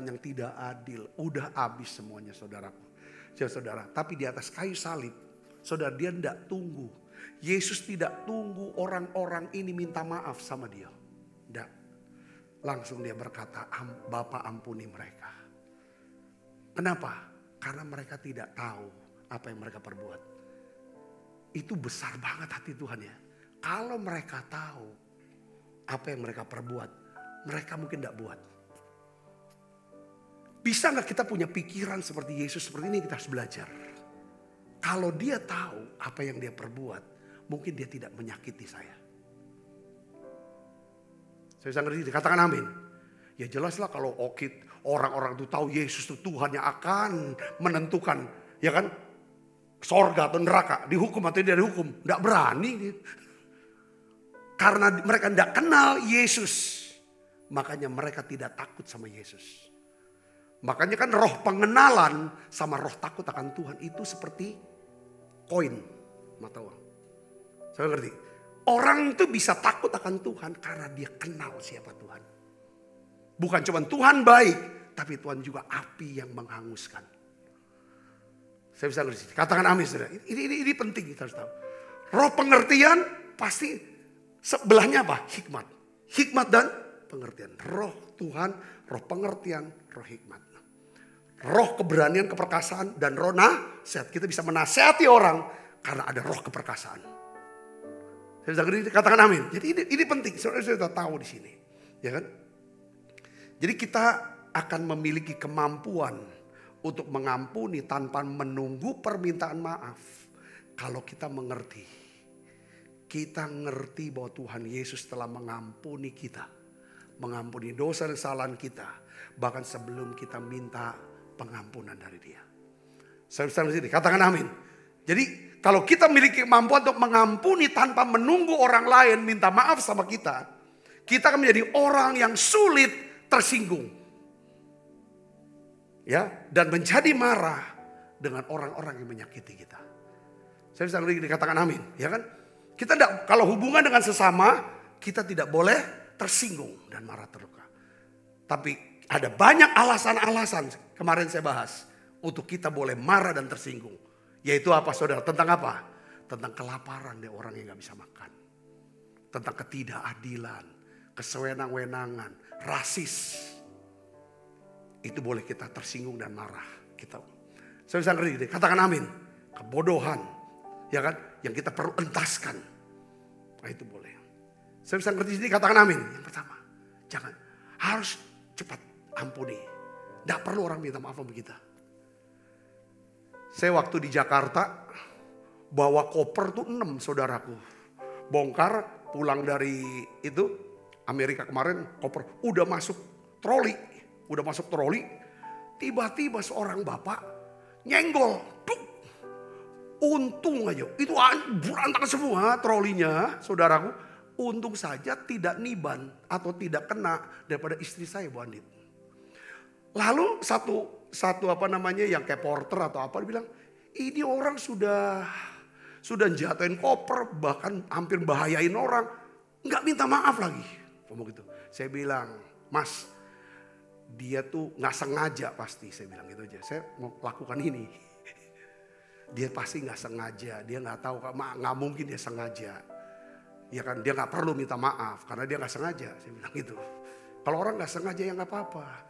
yang tidak adil. Udah habis semuanya saudaraku. Saudara, tapi di atas kayu salib, saudara, dia tidak tunggu. Yesus tidak tunggu orang-orang ini minta maaf sama dia. Tidak. Langsung dia berkata, "Bapa ampuni mereka." Kenapa? Karena mereka tidak tahu apa yang mereka perbuat. Itu besar banget hati Tuhan ya. Kalau mereka tahu apa yang mereka perbuat, mereka mungkin tidak buat. Bisa gak kita punya pikiran seperti Yesus? Seperti ini kita harus belajar. Kalau dia tahu apa yang dia perbuat, mungkin dia tidak menyakiti saya. Saya bisa ngerti, katakan amin. Ya jelaslah kalau orang-orang itu tahu Yesus itu Tuhan yang akan menentukan, ya kan, sorga atau neraka, dihukum atau tidak dihukum. Tidak berani. Karena mereka tidak kenal Yesus. Makanya mereka tidak takut sama Yesus. Makanya kan roh pengenalan sama roh takut akan Tuhan itu seperti koin mata uang. Saya ngerti. Orang itu bisa takut akan Tuhan karena dia kenal siapa Tuhan. Bukan cuma Tuhan baik, tapi Tuhan juga api yang menghanguskan. Saya bisa ngerti. Katakan amin saudara. Ini penting kita harus tahu. Roh pengertian pasti sebelahnya apa? Hikmat. Hikmat dan pengertian. Roh Tuhan, roh pengertian, roh hikmat. Roh keberanian, keperkasaan, dan roh nasihat. Kita bisa menasihati orang karena ada roh keperkasaan. Saya bisa ngerti, katakan amin. Jadi ini penting, saudara sudah tahu di sini, ya kan? Jadi kita akan memiliki kemampuan untuk mengampuni tanpa menunggu permintaan maaf. Kalau kita mengerti, kita ngerti bahwa Tuhan Yesus telah mengampuni kita, mengampuni dosa dan kesalahan kita, bahkan sebelum kita minta pengampunan dari dia. Saya bisa di sini, katakan amin. Jadi kalau kita memiliki kemampuan untuk mengampuni tanpa menunggu orang lain minta maaf sama kita, kita akan menjadi orang yang sulit tersinggung. Ya, dan menjadi marah dengan orang-orang yang menyakiti kita. Saya bisa dikatakan amin, ya kan? Kita tidak, kalau hubungan dengan sesama, kita tidak boleh tersinggung dan marah terluka. Tapi ada banyak alasan-alasan kemarin saya bahas untuk kita boleh marah dan tersinggung. Yaitu apa saudara? Tentang apa? Tentang kelaparan dari orang yang gak bisa makan. Tentang ketidakadilan, kesewenang-wenangan, rasis. Itu boleh kita tersinggung dan marah. Saya bisa ngerti, katakan amin. Kebodohan, ya kan? Yang kita perlu entaskan. Nah itu boleh. Saya bisa ngerti sini, katakan amin. Yang pertama, jangan, harus cepat ampuni. Tidak perlu orang minta maaf sama kita. Saya waktu di Jakarta bawa koper tuh 6 saudaraku. Bongkar pulang dari itu Amerika kemarin, koper udah masuk troli. Tiba-tiba seorang bapak nyenggol. Duk. Untung aja itu berantakan semua trolinya saudaraku. Untung saja tidak niban atau tidak kena daripada istri saya Bu Andit. Lalu satu yang kayak porter atau apa, dia bilang, ini orang sudah jatuhin koper, bahkan hampir bahayain orang, nggak minta maaf lagi. Ngomong gitu. Saya bilang, Mas, dia tuh nggak sengaja pasti, saya bilang gitu aja. Saya mau lakukan ini. Dia pasti nggak sengaja, dia nggak tahu, nggak mungkin dia sengaja. Ya kan, dia nggak perlu minta maaf karena dia nggak sengaja, saya bilang gitu. Kalau orang nggak sengaja ya nggak apa-apa.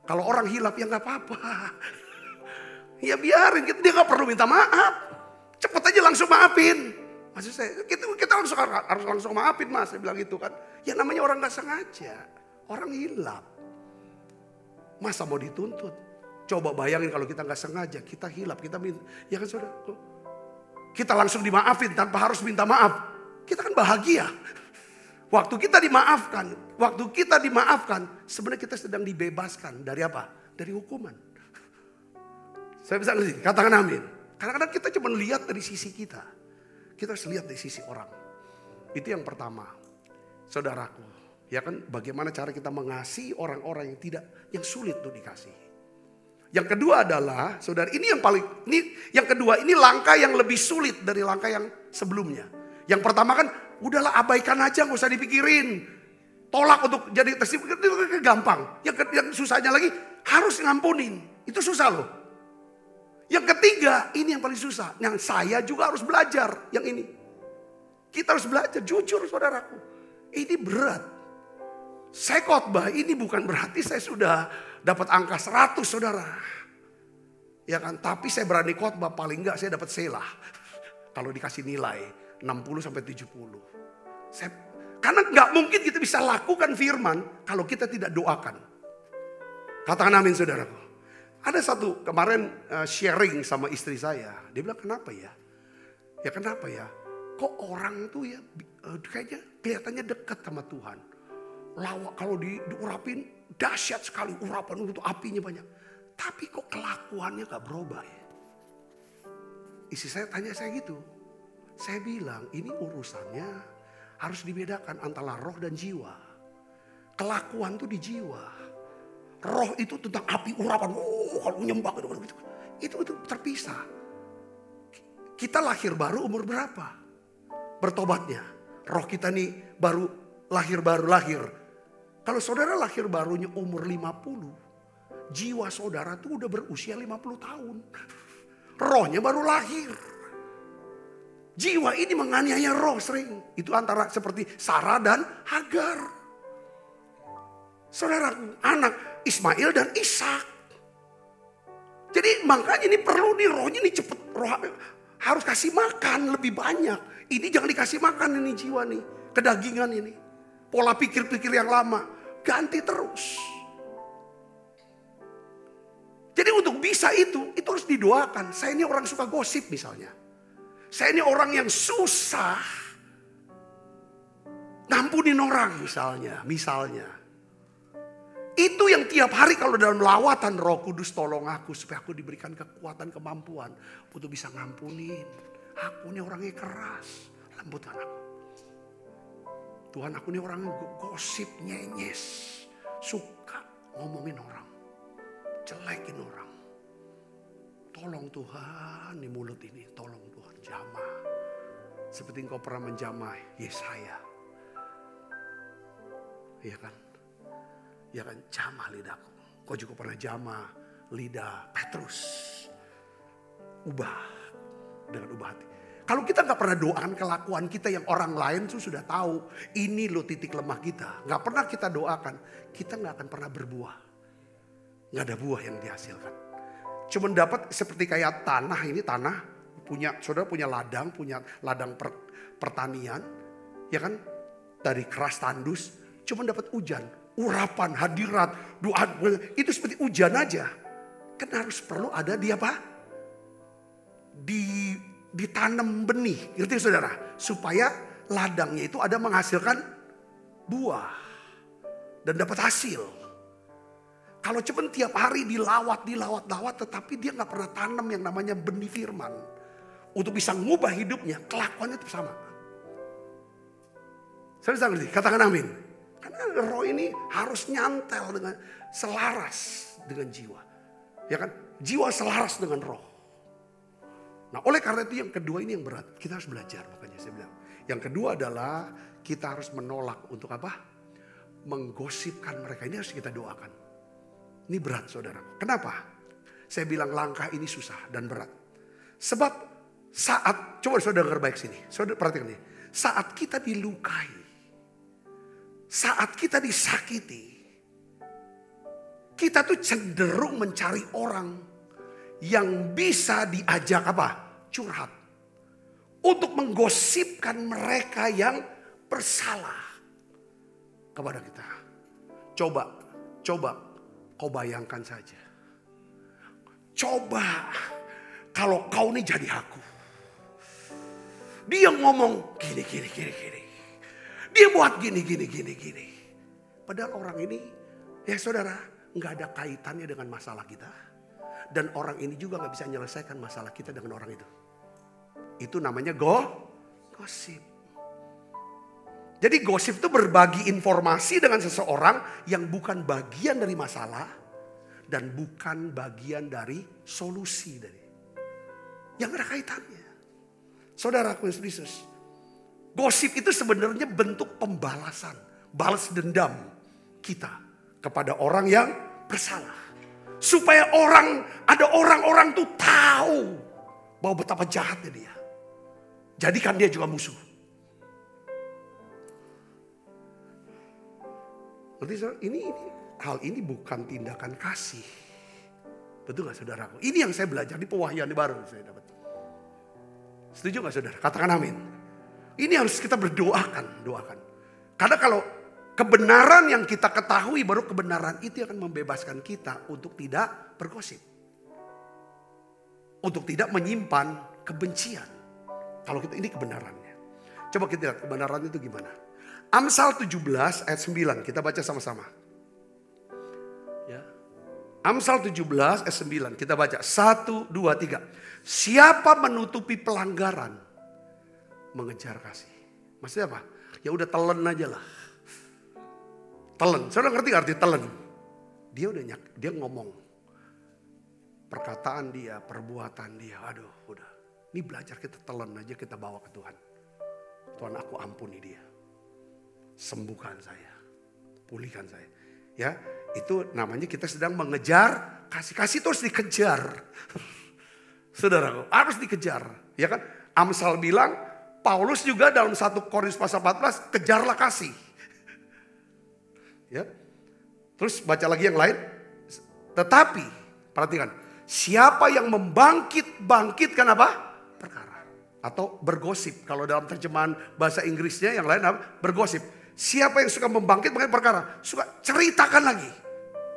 Kalau orang hilaf ya nggak apa-apa. Ya biarin, dia nggak perlu minta maaf. Cepet aja langsung maafin. Maksud saya, kita harus langsung maafin mas. Saya bilang gitu kan. Ya namanya orang gak sengaja. Orang hilap. Masa mau dituntut? Coba bayangin kalau kita gak sengaja. Kita hilap, kita minta. Ya kan saudara? Kita langsung dimaafin tanpa harus minta maaf. Kita kan bahagia. Waktu kita dimaafkan. Sebenarnya kita sedang dibebaskan. Dari apa? Dari hukuman. Saya bisa ngerti, katakan amin. Kadang-kadang kita cuma lihat dari sisi kita. Kita harus lihat dari sisi orang. Itu yang pertama. Saudaraku, ya kan bagaimana cara kita mengasihi orang-orang yang sulit untuk dikasih. Yang kedua adalah, saudara, ini yang kedua ini langkah yang lebih sulit dari langkah yang sebelumnya. Yang pertama kan, udahlah abaikan aja, gak usah dipikirin. Tolak untuk jadi tersibuk, itu gampang. Yang susahnya lagi, harus ngampunin. Itu susah loh. Yang ketiga, ini yang paling susah. Yang saya juga harus belajar, yang ini. Kita harus belajar, jujur saudaraku. Ini berat. Saya khotbah, ini bukan berarti saya sudah dapat angka 100 saudara. Ya kan, tapi saya berani khotbah, paling enggak saya dapat selah. Kalau dikasih nilai 60-70. Karena enggak mungkin kita bisa lakukan firman kalau kita tidak doakan. Katakan amin saudaraku. Ada satu kemarin sharing sama istri saya. Dia bilang kenapa ya? Ya kenapa ya? Kok orang itu ya kayaknya kelihatannya dekat sama Tuhan. Lawak kalau diurapin dahsyat sekali urapan itu apinya banyak. Tapi kok kelakuannya gak berubah ya? Istri saya tanya saya gitu. Saya bilang ini urusannya harus dibedakan antara roh dan jiwa. Kelakuan tuh di jiwa. Roh itu tentang api urapan. Kalau nyembah itu terpisah. Kita lahir baru umur berapa? Bertobatnya. Roh kita nih baru lahir. Kalau saudara lahir barunya umur 50. Jiwa saudara tuh udah berusia 50 tahun. Rohnya baru lahir. Jiwa ini menganiaya roh sering. Itu antara seperti Sarah dan Hagar. Saudara, anak Ismail dan Ishak. Jadi makanya ini perlu nih rohnya ini cepet. Roh harus kasih makan lebih banyak. Ini jangan dikasih makan ini jiwa nih. Kedagingan ini. Pola pikir-pikir yang lama. Ganti terus. Jadi untuk bisa itu harus didoakan. Saya ini orang suka gosip misalnya. Saya ini orang yang susah ngampunin orang misalnya. Itu yang tiap hari kalau dalam lawatan Roh Kudus tolong aku supaya aku diberikan kekuatan, kemampuan untuk bisa ngampunin. Aku ini orangnya keras, lembutkan aku. Tuhan aku ini orang gosip, nyenyes, suka ngomongin orang, jelekin orang. Tolong Tuhan di mulut ini, tolong Tuhan jamah. Seperti engkau pernah menjamah Yesaya. Iya kan? Ya kan, jamah lidahku. Kau juga pernah jamah lidah Petrus. Ubah dengan ubah hati. Kalau kita gak pernah doakan kelakuan kita yang orang lain tuh sudah tahu. Ini loh titik lemah kita. Gak pernah kita doakan. Kita gak akan pernah berbuah. Gak ada buah yang dihasilkan. Cuman dapat seperti kayak tanah. Ini tanah. Saudara punya ladang pertanian. Ya kan. Dari keras tandus. Cuman dapat hujan. Urapan, hadirat, doa. Itu seperti hujan aja. Kan harus perlu ada di apa? Ditanam benih. Ngerti saudara? Supaya ladangnya itu ada menghasilkan buah. Dan dapat hasil. Kalau cuma tiap hari dilawat. Tetapi dia gak pernah tanam yang namanya benih firman. Untuk bisa ngubah hidupnya. Kelakuannya itu sama. Saya bisa ngerti? Katakan amin. Karena roh ini harus nyantel dengan selaras dengan jiwa. Ya kan? Jiwa selaras dengan roh. Nah oleh karena itu yang kedua ini yang berat. Kita harus belajar makanya saya bilang. Yang kedua adalah kita harus menolak untuk apa? Menggosipkan mereka. Ini harus kita doakan. Ini berat saudara. Kenapa? Saya bilang langkah ini susah dan berat. Sebab coba saudara dengar baik sini. Saudara perhatikan ini. Saat kita dilukai. Saat kita disakiti, kita tuh cenderung mencari orang yang bisa diajak apa? Curhat. untuk menggosipkan mereka yang bersalah kepada kita. Coba kau bayangkan saja. Coba kalau kau nih jadi aku. Dia ngomong gini. Dia buat gini. Padahal orang ini, ya saudara, nggak ada kaitannya dengan masalah kita. Dan orang ini juga nggak bisa menyelesaikan masalah kita dengan orang itu. Itu namanya gosip. Jadi gosip itu berbagi informasi dengan seseorang yang bukan bagian dari masalah dan bukan bagian dari solusi dari. Yang ada kaitannya. Saudaraku Yesus, gosip itu sebenarnya bentuk pembalasan, balas dendam kita kepada orang yang bersalah. Supaya ada orang-orang tuh tahu bahwa betapa jahatnya dia. Jadikan dia juga musuh. Hal ini bukan tindakan kasih. Betul gak saudaraku? Ini yang saya belajar di pewahyuan baru saya dapat. Setuju gak saudara? Katakan amin. Ini harus kita doakan. Karena kalau kebenaran yang kita ketahui, baru kebenaran itu akan membebaskan kita untuk tidak bergosip. Untuk tidak menyimpan kebencian. Kalau kita ini kebenarannya. Coba kita lihat kebenaran itu gimana. Amsal 17 ayat 9. Kita baca sama-sama. Ya. Amsal 17 ayat 9. Kita baca 1, 2, 3. Siapa menutupi pelanggaran mengejar kasih. Maksudnya apa? Ya udah telan aja lah. Telan. Saudara ngerti arti telan? Dia ngomong. Perkataan dia, perbuatan dia. Aduh udah. Ini belajar kita telan aja, kita bawa ke Tuhan. Tuhan, aku ampuni dia. Sembuhkan saya. Pulihkan saya. Ya, itu namanya kita sedang mengejar kasih. Kasih itu harus dikejar. Saudara, harus dikejar. Ya kan? Amsal bilang, Paulus juga dalam 1 Korintus pasal 14, kejarlah kasih. Ya. Terus baca lagi yang lain. Tetapi, perhatikan, siapa yang bangkitkan apa? Perkara. Atau bergosip. Kalau dalam terjemahan bahasa Inggrisnya yang lain apa? Bergosip. Siapa yang suka membangkitkan perkara? Suka ceritakan lagi.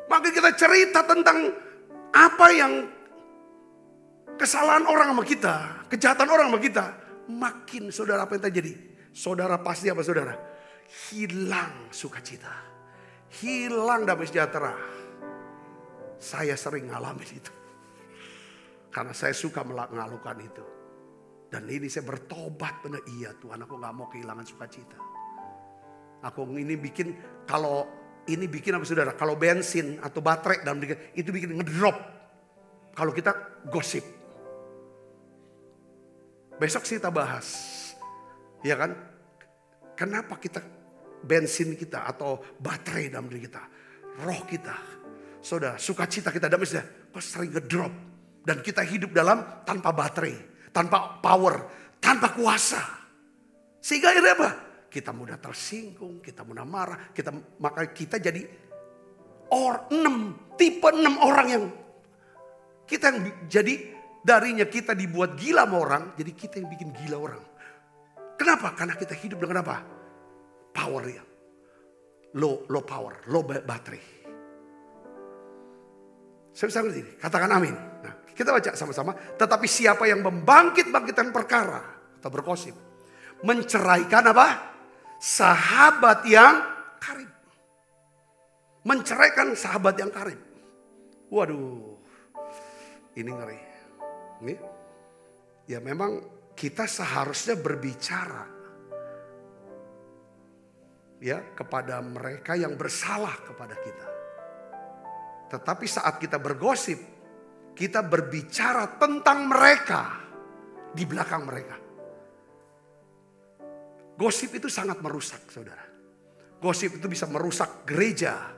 Maka kita cerita tentang apa yang kesalahan orang sama kita. Kejahatan orang sama kita. Makin saudara apa yang terjadi? Saudara pasti apa saudara? Hilang sukacita. Hilang damai sejahtera. Saya sering ngalamin itu. Karena saya suka melakukan itu. Dan ini saya bertobat benar. Iya Tuhan, aku gak mau kehilangan sukacita. Aku ini bikin, kalau ini bikin apa saudara? Kalau bensin atau baterai dalam itu bikin ngedrop. Kalau kita gosip. Besok sih kita bahas. Ya kan? Kenapa kita bensin kita atau baterai dalam diri kita, roh kita, saudara, sukacita kita damai sejahtera, kok sering ngedrop. Dan kita hidup dalam tanpa baterai, tanpa power, tanpa kuasa. Sehingga akhirnya apa? Kita mudah tersinggung, kita mudah marah, maka kita jadi tipe 6 orang yang kita yang jadi darinya kita dibuat gila sama orang, jadi kita yang bikin gila orang. Kenapa? Karena kita hidup dengan apa? Power ya. Low power, low baterai. Saya bisa ngerti, katakan amin. Nah, kita baca sama-sama. Tetapi siapa yang membangkitkan perkara atau bergosip, menceraikan apa? Sahabat yang karib. Menceraikan sahabat yang karib. Waduh, ini ngeri. Ini, ya memang kita seharusnya berbicara ya kepada mereka yang bersalah kepada kita. Tetapi saat kita bergosip, kita berbicara tentang mereka di belakang mereka. Gosip itu sangat merusak, saudara. Gosip itu bisa merusak gereja,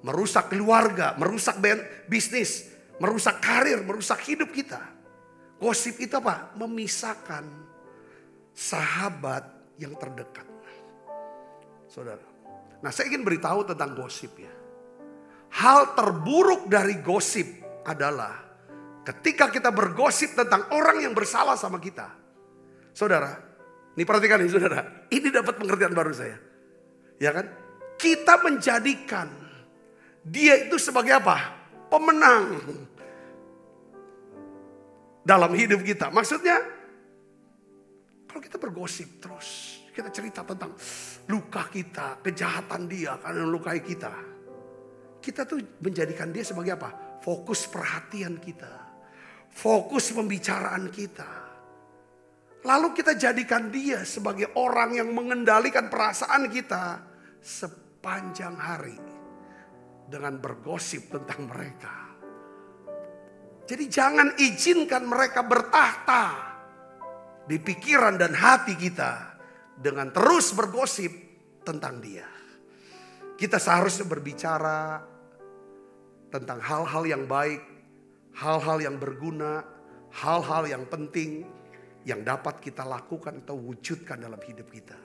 merusak keluarga, merusak bisnis, merusak karir, merusak hidup kita. Gosip itu apa? Memisahkan sahabat yang terdekat. Saudara. Nah, saya ingin beritahu tentang gosip ya. Hal terburuk dari gosip adalah ketika kita bergosip tentang orang yang bersalah sama kita. Saudara, ini perhatikan ini saudara. Ini dapat pengertian baru saya. Ya kan? Kita menjadikan dia itu sebagai apa? Pemenang dalam hidup kita. Maksudnya, kalau kita bergosip terus, kita cerita tentang luka kita, kejahatan dia karena melukai kita. Kita tuh menjadikan dia sebagai apa? Fokus perhatian kita. Fokus pembicaraan kita. Lalu kita jadikan dia sebagai orang yang mengendalikan perasaan kita sepanjang hari. Dengan bergosip tentang mereka. Jadi jangan izinkan mereka bertahta di pikiran dan hati kita. Dengan terus bergosip tentang dia. Kita seharusnya berbicara tentang hal-hal yang baik, hal-hal yang berguna, hal-hal yang penting yang dapat kita lakukan atau wujudkan dalam hidup kita.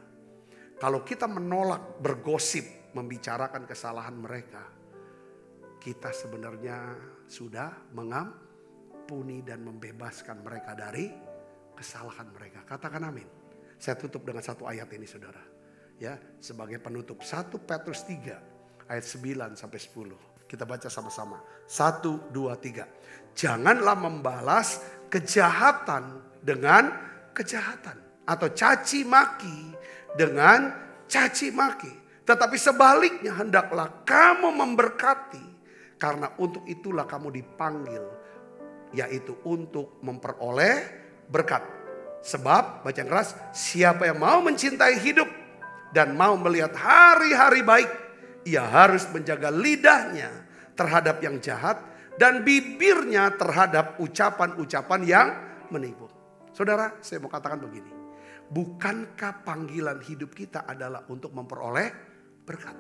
Kalau kita menolak bergosip, membicarakan kesalahan mereka, kita sebenarnya sudah mengampuni dan membebaskan mereka dari kesalahan mereka. Katakan amin. Saya tutup dengan satu ayat ini saudara. Ya, sebagai penutup 1 Petrus 3 ayat 9 sampai 10. Kita baca sama-sama. 1, 2, 3. Janganlah membalas kejahatan dengan kejahatan. Atau caci maki dengan caci maki. Tetapi sebaliknya hendaklah kamu memberkati. Karena untuk itulah kamu dipanggil. Yaitu untuk memperoleh berkat. Sebab, baca yang keras, siapa yang mau mencintai hidup dan mau melihat hari-hari baik, ia harus menjaga lidahnya terhadap yang jahat dan bibirnya terhadap ucapan-ucapan yang menipu. Saudara, saya mau katakan begini. Bukankah panggilan hidup kita adalah untuk memperoleh berkat?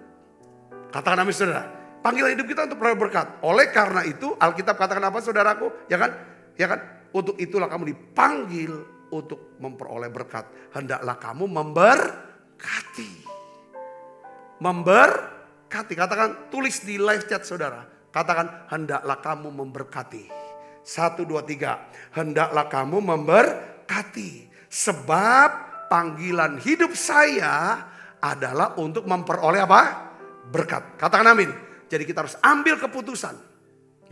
Katakan amin saudara. Panggilan hidup kita untuk memperoleh berkat. Oleh karena itu, Alkitab katakan apa saudaraku? Ya kan? Ya kan? Untuk itulah kamu dipanggil untuk memperoleh berkat. Hendaklah kamu memberkati. Memberkati. Katakan, tulis di live chat saudara. Katakan, hendaklah kamu memberkati. 1, 2, 3. Hendaklah kamu memberkati. Sebab panggilan hidup saya adalah untuk memperoleh apa? Berkat. Katakan amin. Jadi kita harus ambil keputusan.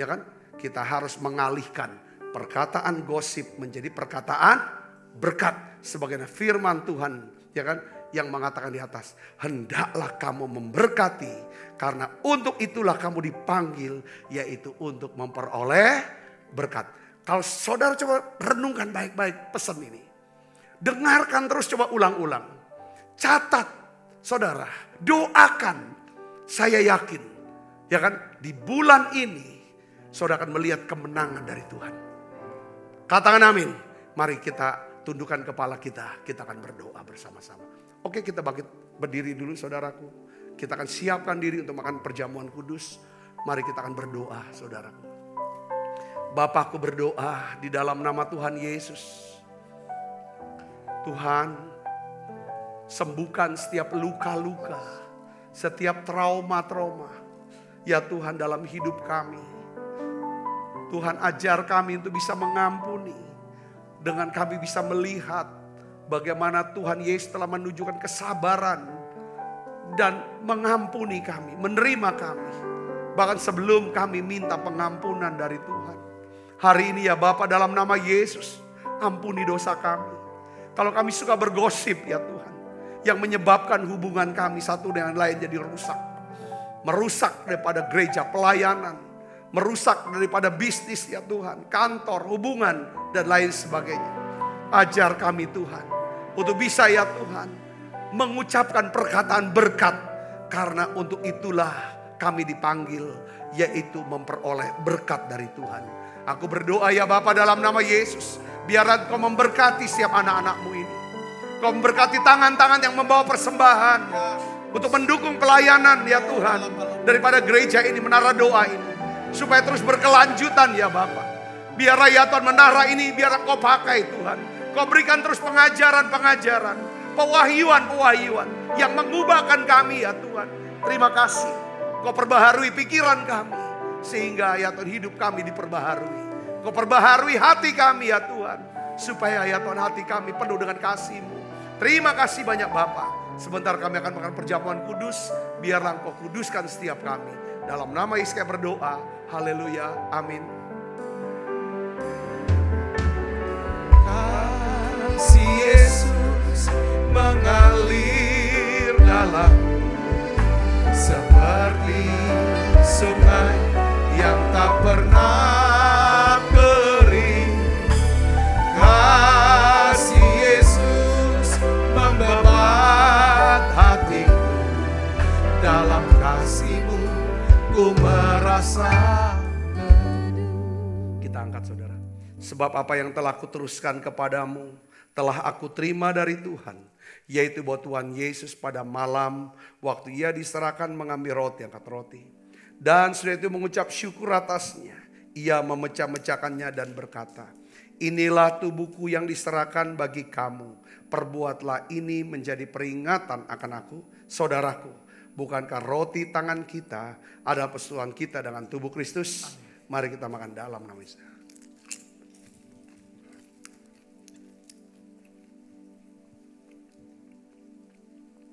Ya kan? Kita harus mengalihkan perkataan gosip menjadi perkataan berkat. Sebagaimana firman Tuhan. Ya kan? Yang mengatakan di atas. Hendaklah kamu memberkati. Karena untuk itulah kamu dipanggil. Yaitu untuk memperoleh berkat. Kalau saudara coba renungkan baik-baik pesan ini. Dengarkan terus, coba ulang-ulang. Catat saudara. Doakan. Saya yakin. Ya kan, di bulan ini saudara akan melihat kemenangan dari Tuhan. Katakan amin. Mari kita tundukkan kepala kita. Kita akan berdoa bersama-sama. Oke, kita berdiri dulu saudaraku. Kita akan siapkan diri untuk makan perjamuan kudus. Mari kita akan berdoa saudaraku. Bapakku berdoa di dalam nama Tuhan Yesus. Tuhan, sembuhkan setiap luka-luka. Setiap trauma-trauma. Ya Tuhan, dalam hidup kami. Tuhan, ajar kami untuk bisa mengampuni. Dengan kami bisa melihat bagaimana Tuhan Yesus telah menunjukkan kesabaran. Dan mengampuni kami, menerima kami. Bahkan sebelum kami minta pengampunan dari Tuhan. Hari ini ya Bapa, dalam nama Yesus, ampuni dosa kami. Kalau kami suka bergosip ya Tuhan. Yang menyebabkan hubungan kami satu dengan lain jadi rusak. Merusak daripada gereja, pelayanan. Merusak daripada bisnis ya Tuhan. Kantor, hubungan, dan lain sebagainya. Ajar kami Tuhan. Untuk bisa ya Tuhan. Mengucapkan perkataan berkat. Karena untuk itulah kami dipanggil. Yaitu memperoleh berkat dari Tuhan. Aku berdoa ya Bapa dalam nama Yesus. Biar Engkau memberkati setiap anak-anak-Mu ini. Engkau memberkati tangan-tangan yang membawa persembahan. Untuk mendukung pelayanan ya Tuhan. Daripada gereja ini, menara doa ini. Supaya terus berkelanjutan ya Bapa. Biar ya Tuhan menara ini biar Engkau pakai Tuhan. Engkau berikan terus pengajaran-pengajaran. Pewahyuan-pewahyuan. Yang mengubahkan kami ya Tuhan. Terima kasih. Engkau perbaharui pikiran kami. Sehingga ya Tuhan hidup kami diperbaharui. Engkau perbaharui hati kami ya Tuhan. Supaya ya Tuhan hati kami penuh dengan kasih-Mu. Terima kasih banyak Bapa. Sebentar kami akan makan perjamuan kudus. Biarlah Engkau kuduskan setiap kami. Dalam nama Yesus kami berdoa. Haleluya. Amin. Kasih Yesus mengalir dalamku seperti sungai yang tak pernah kering. Kasih Yesus membebat hatiku, dalam kasih-Mu ku merasa. Kita angkat saudara. Sebab apa yang telah kuteruskan kepadamu telah aku terima dari Tuhan, yaitu bahwa Tuhan Yesus pada malam waktu Ia diserahkan mengambil roti, angkat roti, dan sudah itu mengucap syukur atasnya, Ia memecah-mecahkannya dan berkata, inilah tubuhku yang diserahkan bagi kamu, perbuatlah ini menjadi peringatan akan aku. Saudaraku, bukankah roti tangan kita adalah persekutuan kita dengan tubuh Kristus? Mari kita makan dalam nama Yesus.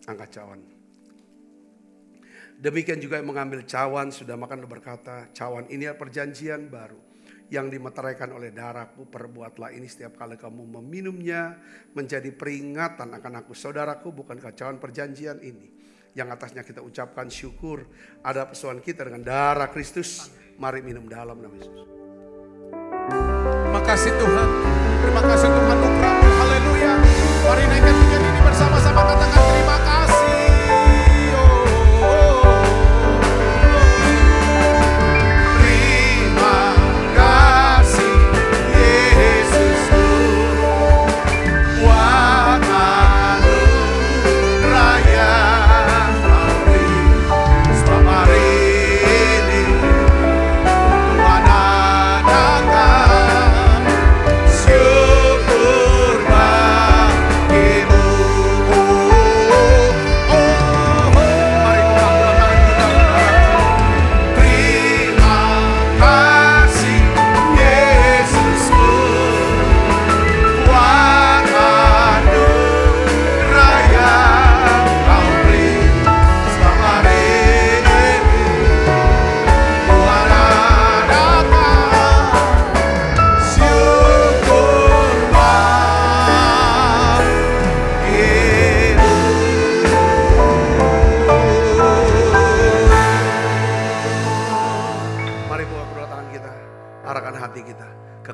Angkat cawan. Demikian juga yang mengambil cawan sudah makan dan berkata, cawan ini adalah perjanjian baru yang dimeteraikan oleh darahku. Perbuatlah ini setiap kali kamu meminumnya menjadi peringatan akan aku. Saudaraku, bukankah cawan perjanjian ini yang atasnya kita ucapkan syukur ada persekutuan kita dengan darah Kristus? Mari minum dalam nama Yesus. Terima kasih Tuhan. Terima kasih Tuhan anugerah-Mu. Haleluya. Mari naikkan pujian ini bersama-sama, katakan terima kasih.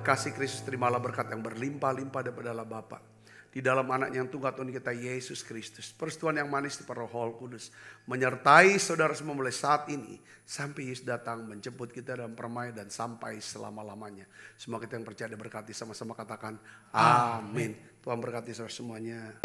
Kasih Kristus, terimalah berkat yang berlimpah-limpah daripada Allah Bapa, di dalam anak yang tunggal Tuhan kita Yesus Kristus. Persekutuan yang manis di Roh Kudus menyertai saudara semua mulai saat ini sampai Yesus datang menjemput kita dalam permai dan sampai selama-lamanya. Semua kita yang percaya diberkati, sama-sama katakan amin. Tuhan berkati saudara semuanya.